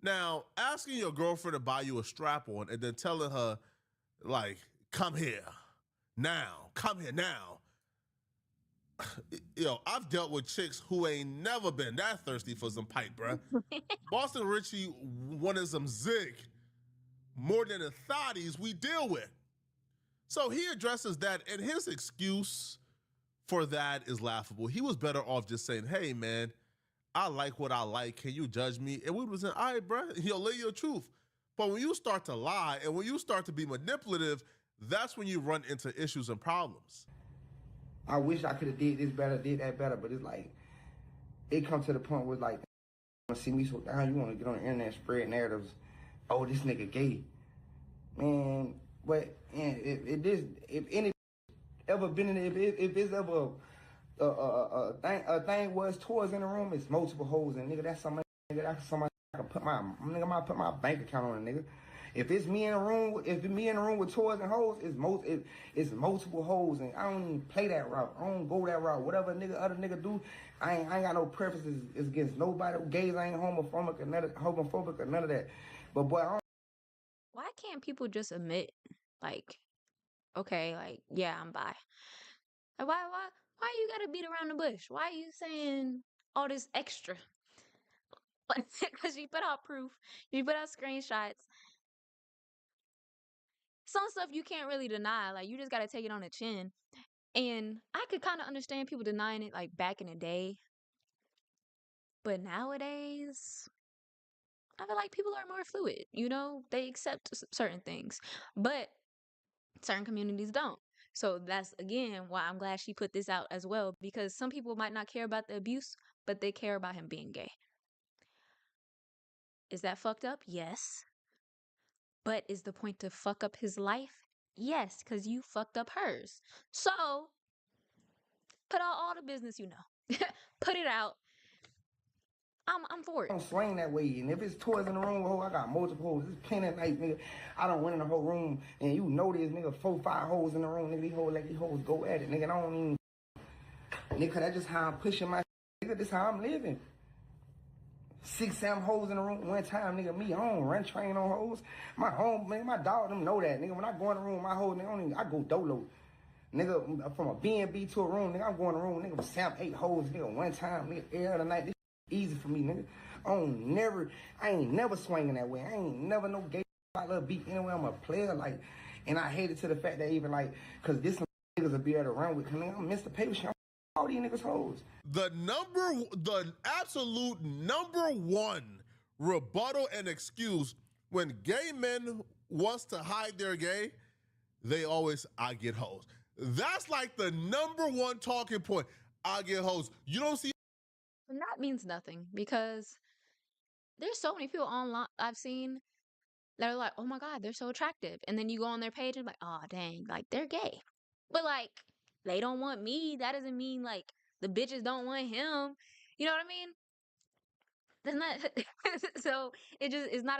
Now, asking your girlfriend to buy you a strap on and then telling her, like, come here now. I've dealt with chicks who ain't never been that thirsty for some pipe, bruh. Boston Richie wanted some zig more than the thotties we deal with. So he addresses that, and his excuse for that is laughable. He was better off just saying, hey, man, I like what I like. Can you judge me? And we was saying, all right, bro, lay your truth. But when you start to lie and when you start to be manipulative, that's when you run into issues and problems. I wish I could have did this better, did that better, but it's like, it comes to the point where like, you want to see me so down, you want to get on the internet and spread narratives, oh, this nigga gay. Man, but if any ever been in it, if it's ever a thing was toys in the room, it's multiple holes in nigga. That's somebody I can might put my bank account on it, nigga. If it's me in a room, if it's me in a room with toys and hoes, it's multiple holes, and I don't even play that route. I don't go that route. Whatever other nigga do, I ain't got no preferences against nobody. Gays ain't homophobic or none of that. But boy, Why can't people just admit, like, okay, like, yeah, I'm bi? Like, why you gotta beat around the bush? Why are you saying all this extra? Because you put out proof, you put out screenshots. Some stuff you can't really deny. Like, you just gotta take it on the chin. And I could kind of understand people denying it, like, back in the day. But nowadays, I feel like people are more fluid. They accept certain things. But certain communities don't. So that's again why I'm glad she put this out as well, because some people might not care about the abuse, but they care about him being gay. Is that fucked up? Yes. But is the point to fuck up his life? Yes, because you fucked up hers. So put out all the business you know. Put it out. I'm for it. I don't swing that way, and if it's toys in the room, I got multiple holes. It's plenty of nights, nigga. I don't went in the whole room, and you know this, nigga, 4, 5 holes in the room, nigga. These hoes go at it, nigga. I don't even, nigga, that's just how I'm pushing my nigga. This how I'm living. 6, 7 holes in the room one time, nigga. Me, I don't run train on hoes. My home, man, my dog them know that, nigga. When I go in the room, my hoes, nigga, I go dolo. Nigga, from a B&B to a room, nigga, I'm going in the room, nigga, 7, 8 hoes, nigga, one time, nigga, every other night. This easy for me, nigga. I ain't never swinging that way. I ain't never no gay little beat anyway. I'm a player, like, and I hate it to the fact that even like, cause this some niggas will be able to run with, cause nigga, I'm Mr. Paper Shit. All these niggas hoes. The absolute number one rebuttal and excuse when gay men wants to hide their gay, they always, I get hoes. That's like the number one talking point. I get hoes. You don't see. And that means nothing because there's so many people online I've seen that are like, oh my God, they're so attractive. And then you go on their page and like, oh dang, like they're gay. But like, they don't want me. That doesn't mean like the bitches don't want him. You know what I mean? That's not so it just is not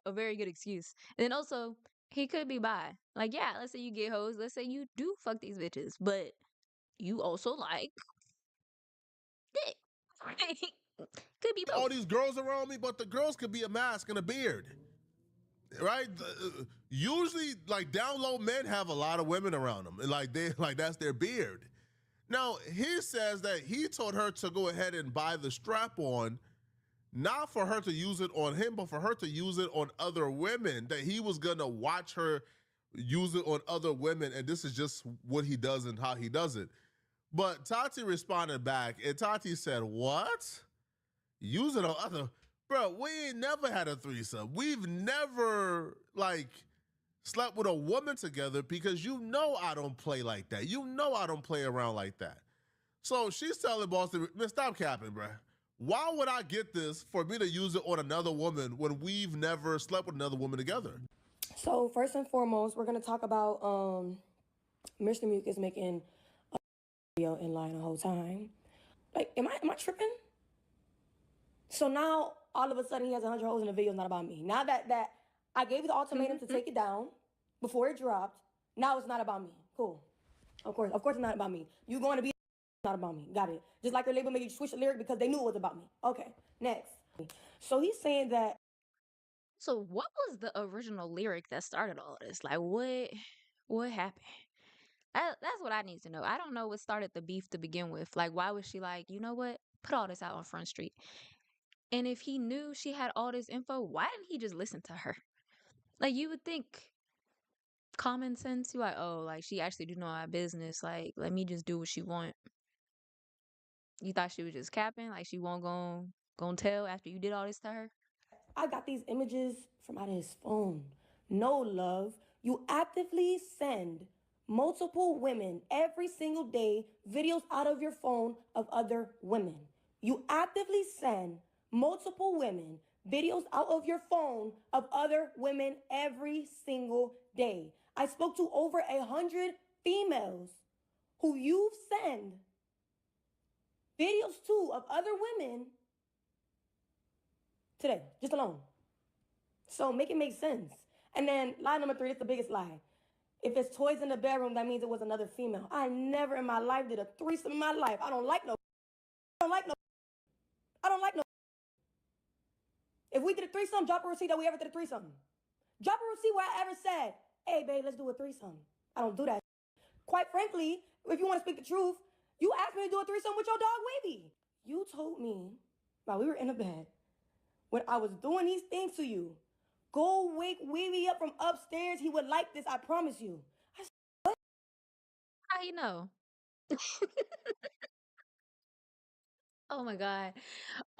a very good excuse. And then also he could be bi. Like, yeah, let's say you get hoes, let's say you do fuck these bitches, but you also like dick. Could be both. All these girls around me, but the girls could be a mask and a beard. Right? Usually, like down low men have a lot of women around them. Like that's their beard. Now, he says that he told her to go ahead and buy the strap-on, not for her to use it on him, but for her to use it on other women, that he was gonna watch her use it on other women, and this is just what he does and how he does it. But Tati responded back, and Tati said, what? Use it on other... Bro, we ain't never had a threesome. We've never, like, slept with a woman together because you know I don't play like that. You know I don't play around like that. So she's telling Boston, man, stop capping, bro. Why would I get this for me to use it on another woman when we've never slept with another woman together? So first and foremost, we're going to talk about Mr. Mucus making a video and lying the whole time. Like, am I tripping? So now, all of a sudden, he has 100 hoes in the video. It's not about me. Now that I gave you the ultimatum to take it down before it dropped, now it's not about me. Cool. Of course it's not about me. You going to be not about me. Got it. Just like your label made you switch the lyric because they knew it was about me. Okay, next. So he's saying that. So what was the original lyric that started all this? Like, what happened? That's what I need to know. I don't know what started the beef to begin with. Like, why was she like, you know what? Put all this out on Front Street. And if he knew she had all this info, why didn't he just listen to her? Like, you would think common sense, you're like, oh, like, she actually do know our business. Like, let me just do what she want. You thought she was just capping? Like, she won't gonna tell after you did all this to her? I got these images from out of his phone. No, love. You actively send multiple women every single day videos out of your phone of other women. You actively send multiple women videos out of your phone of other women every single day. I spoke to over 100 females who you send videos to of other women today, just alone. So make it make sense. And then lie number 3, it's the biggest lie. If it's toys in the bedroom, that means it was another female. I never in my life did a threesome in my life. I don't like no. If we did a threesome, drop a receipt that we ever did a threesome. Drop a receipt where I ever said, hey, babe, let's do a threesome. I don't do that. Quite frankly, if you want to speak the truth, you asked me to do a threesome with your dog, Wavy. You told me while we were in the bed, when I was doing these things to you, go wake Wavy up from upstairs. He would like this, I promise you. I said, what? How you know? Oh my God.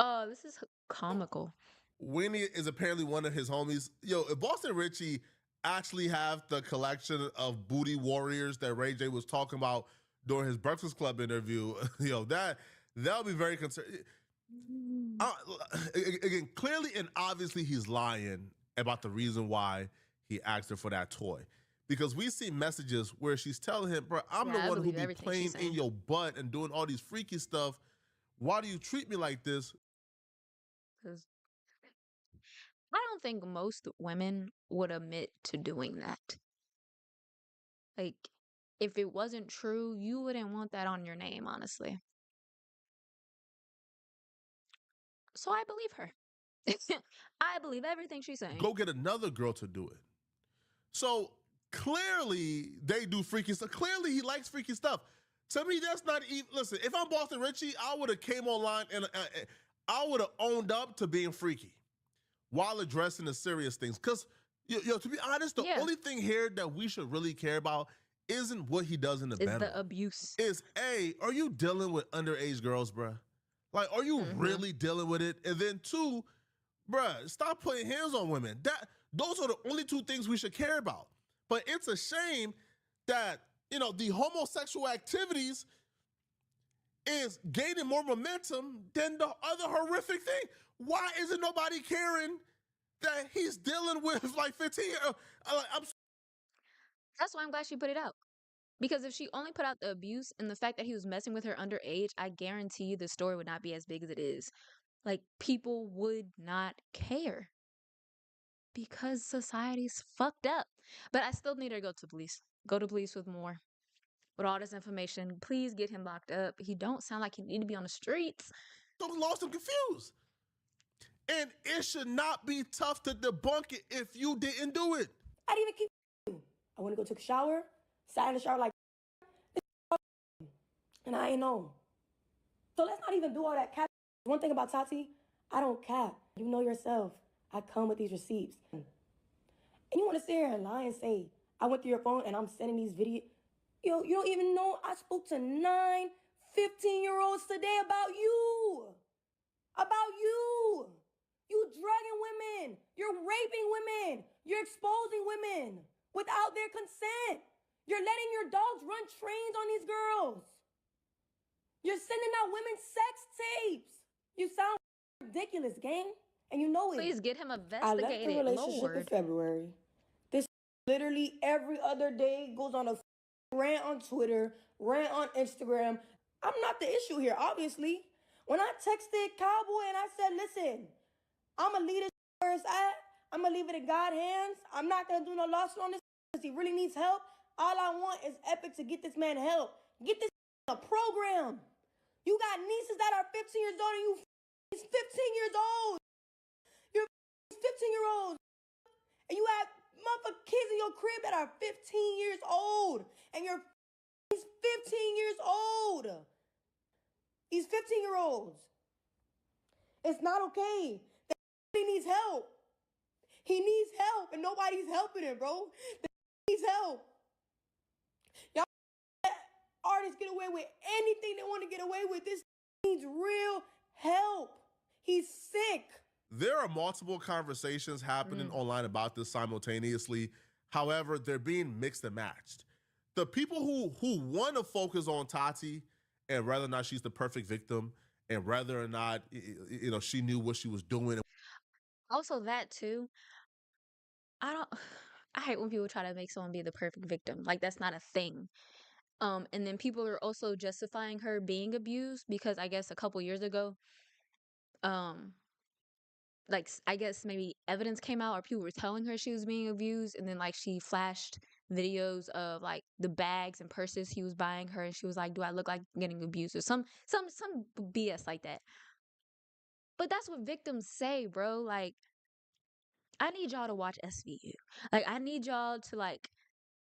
Oh, this is comical. Winnie is apparently one of his homies. Yo, if Boston Richie actually have the collection of booty warriors that Ray J was talking about during his Breakfast Club interview, yo, that'll be very concerning. uh, again, clearly and obviously he's lying about the reason why he asked her for that toy. Because we see messages where she's telling him, bro, I'm Yeah, the I one who believe be everything she's playing in saying. your butt and doing all these freaky stuff. Why do you treat me like this? Because I don't think most women would admit to doing that. Like, if it wasn't true, you wouldn't want that on your name, honestly. So I believe her. I believe everything she's saying. Go get another girl to do it. So clearly they do freaky stuff. Clearly he likes freaky stuff. To me, that's not even. Listen, if I'm Boston Richie, I would have came online and I would have owned up to being freaky while addressing the serious things. Because, to be honest, the only thing here that we should really care about isn't what he does in the Is bedroom. the abuse. Is A, are you dealing with underage girls, bruh? Like, are you really dealing with it? And then two, bruh, stop putting hands on women. Those are the only two things we should care about. But it's a shame that, the homosexual activities is gaining more momentum than the other horrific thing. Why isn't nobody caring that he's dealing with like 15 years? That's why I'm glad she put it out. Because if she only put out the abuse and the fact that he was messing with her underage, I guarantee you the story would not be as big as it is. Like, people would not care. Because society's fucked up. But I still need her to go to police. Go to police with more. With all this information. Please get him locked up. He don't sound like he need to be on the streets. So lost and confused. And it should not be tough to debunk it if you didn't do it. I didn't even keep. I went to go take a shower, sat in the shower like, and I ain't know. So let's not even do all that cap. One thing about Tati, I don't cap. You know yourself. I come with these receipts. And you want to sit here and lie and say, I went through your phone and I'm sending these videos. Yo, you don't even know I spoke to 9 15-year-olds today about you. About you. You drugging women. You're raping women. You're exposing women without their consent. You're letting your dogs run trains on these girls. You're sending out women's sex tapes. You sound ridiculous, gang. And you know it. Please get him I left the investigated, relationship in Lord. February. This literally every other day goes on a rant on Twitter, rant on Instagram. I'm not the issue here, obviously. When I texted Cowboy and I said, listen, I'm going to leave this where it's at. I'm going to leave it in God's hands. I'm not going to do no lawsuit on this because he really needs help. All I want is Epic to get this man help. Get this a program. You got nieces that are 15 years old and you 15 years old. You're 15-year-olds. And you have motherfucking kids in your crib that are 15 years old. And you're 15 years old. These 15-year-olds. It's not okay. He needs help. He needs help, and nobody's helping him, bro. He needs help. Y'all let artists get away with anything they want to get away with. This needs real help. He's sick. There are multiple conversations happening online about this simultaneously. However, they're being mixed and matched. The people who want to focus on Tati and whether or not she's the perfect victim and whether or not she knew what she was doing. Also, that too. I hate when people try to make someone be the perfect victim. Like, that's not a thing. And then people are also justifying her being abused because I guess a couple years ago, I guess maybe evidence came out or people were telling her she was being abused, and then like she flashed videos of like the bags and purses he was buying her, and she was like, "Do I look like getting abused?" or some BS like that. But that's what victims say, bro. Like, I need y'all to watch SVU. Like, I need y'all to like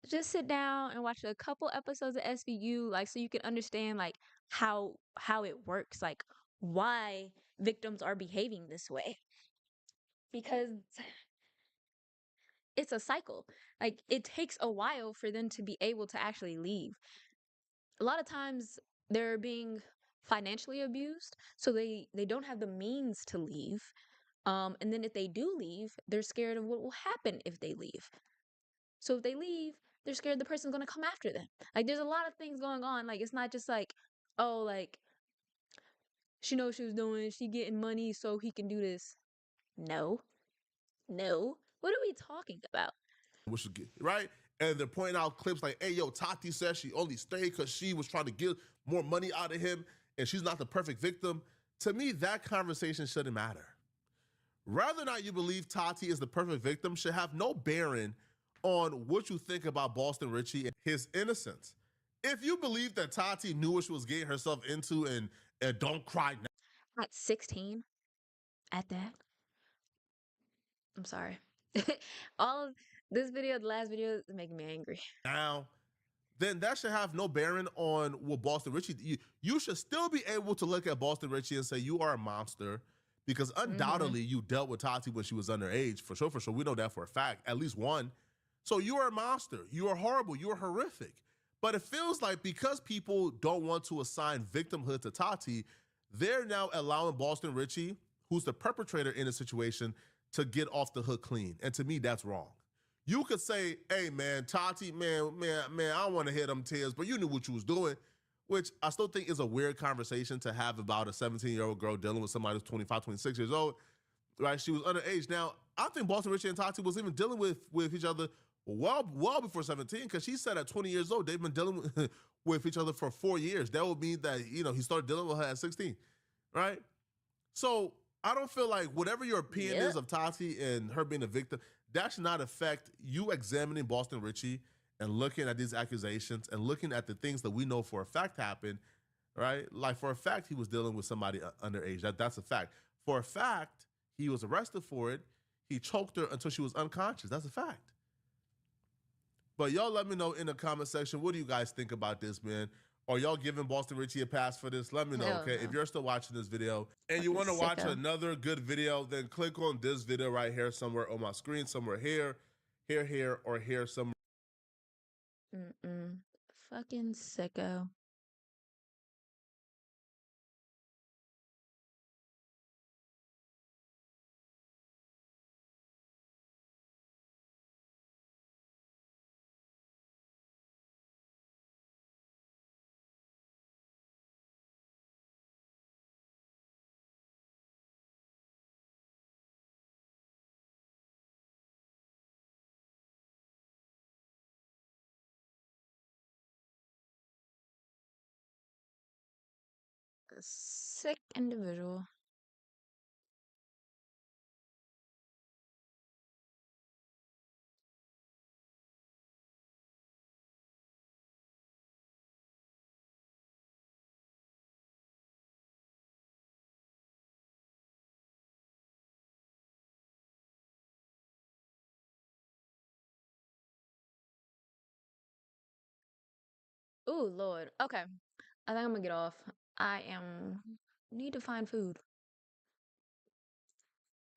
just sit down and watch a couple episodes of SVU, like so you can understand like how it works, like why victims are behaving this way. Because it's a cycle. Like, it takes a while for them to be able to actually leave. A lot of times they're being financially abused, so they don't have the means to leave. And then if they do leave, they're scared of what will happen if they leave. So if they leave, they're scared the person's gonna come after them. Like, there's a lot of things going on. Like, it's not just like, oh, like She knows she was doing. She getting money so he can do this. No. No. What are we talking about? Which is good, right? And they're pointing out clips like, hey, yo, Tati says she only stayed because she was trying to get more money out of him and she's not the perfect victim. To me, that conversation shouldn't matter. Whether or not you believe Tati is the perfect victim should have no bearing on what you think about Boston Richie and his innocence. If you believe that Tati knew what she was getting herself into and don't cry now. At 16? At that? I'm sorry. All of this video, the last video, is making me angry. Now, then that should have no bearing on what Boston Richie. You should still be able to look at Boston Richie and say you are a monster, because undoubtedly you dealt with Tati when she was underage. For sure, for sure. We know that for a fact, at least one. So you are a monster. You are horrible. You are horrific. But it feels like because people don't want to assign victimhood to Tati, they're now allowing Boston Richie, who's the perpetrator in the situation, to get off the hook clean. And to me, that's wrong. You could say, hey, man, Tati, man, I don't want to hear them tears, but you knew what you was doing, which I still think is a weird conversation to have about a 17-year-old girl dealing with somebody who's 25, 26 years old, right? She was underage. Now, I think Boston Richie and Tati was even dealing with each other well before 17, because she said at 20 years old, they've been dealing with each other for 4 years. That would mean that, he started dealing with her at 16, right? So I don't feel like whatever your opinion is of Tati and her being a victim, that should not affect you examining Boston Richie and looking at these accusations and looking at the things that we know for a fact happened, right? Like for a fact, he was dealing with somebody underage. That's a fact. For a fact, he was arrested for it. He choked her until she was unconscious. That's a fact. But y'all let me know in the comment section, what do you guys think about this, man? Are y'all giving Boston Richie a pass for this? Let me know, okay? If you're still watching this video and you want to watch another good video, then click on this video right here somewhere on my screen, somewhere here, or here somewhere. Fucking sicko. Sick individual. Ooh, Lord. Okay. I think I'm gonna get off. Need to find food.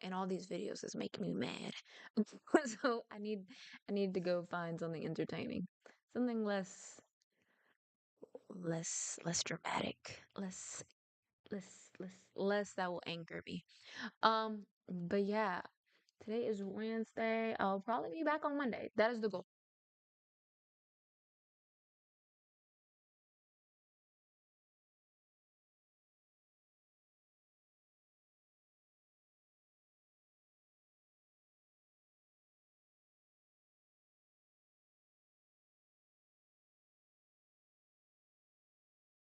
And all these videos is making me mad. So I need to go find something entertaining. Something less dramatic. Less that will anchor me. But yeah, today is Wednesday. I'll probably be back on Monday. That is the goal.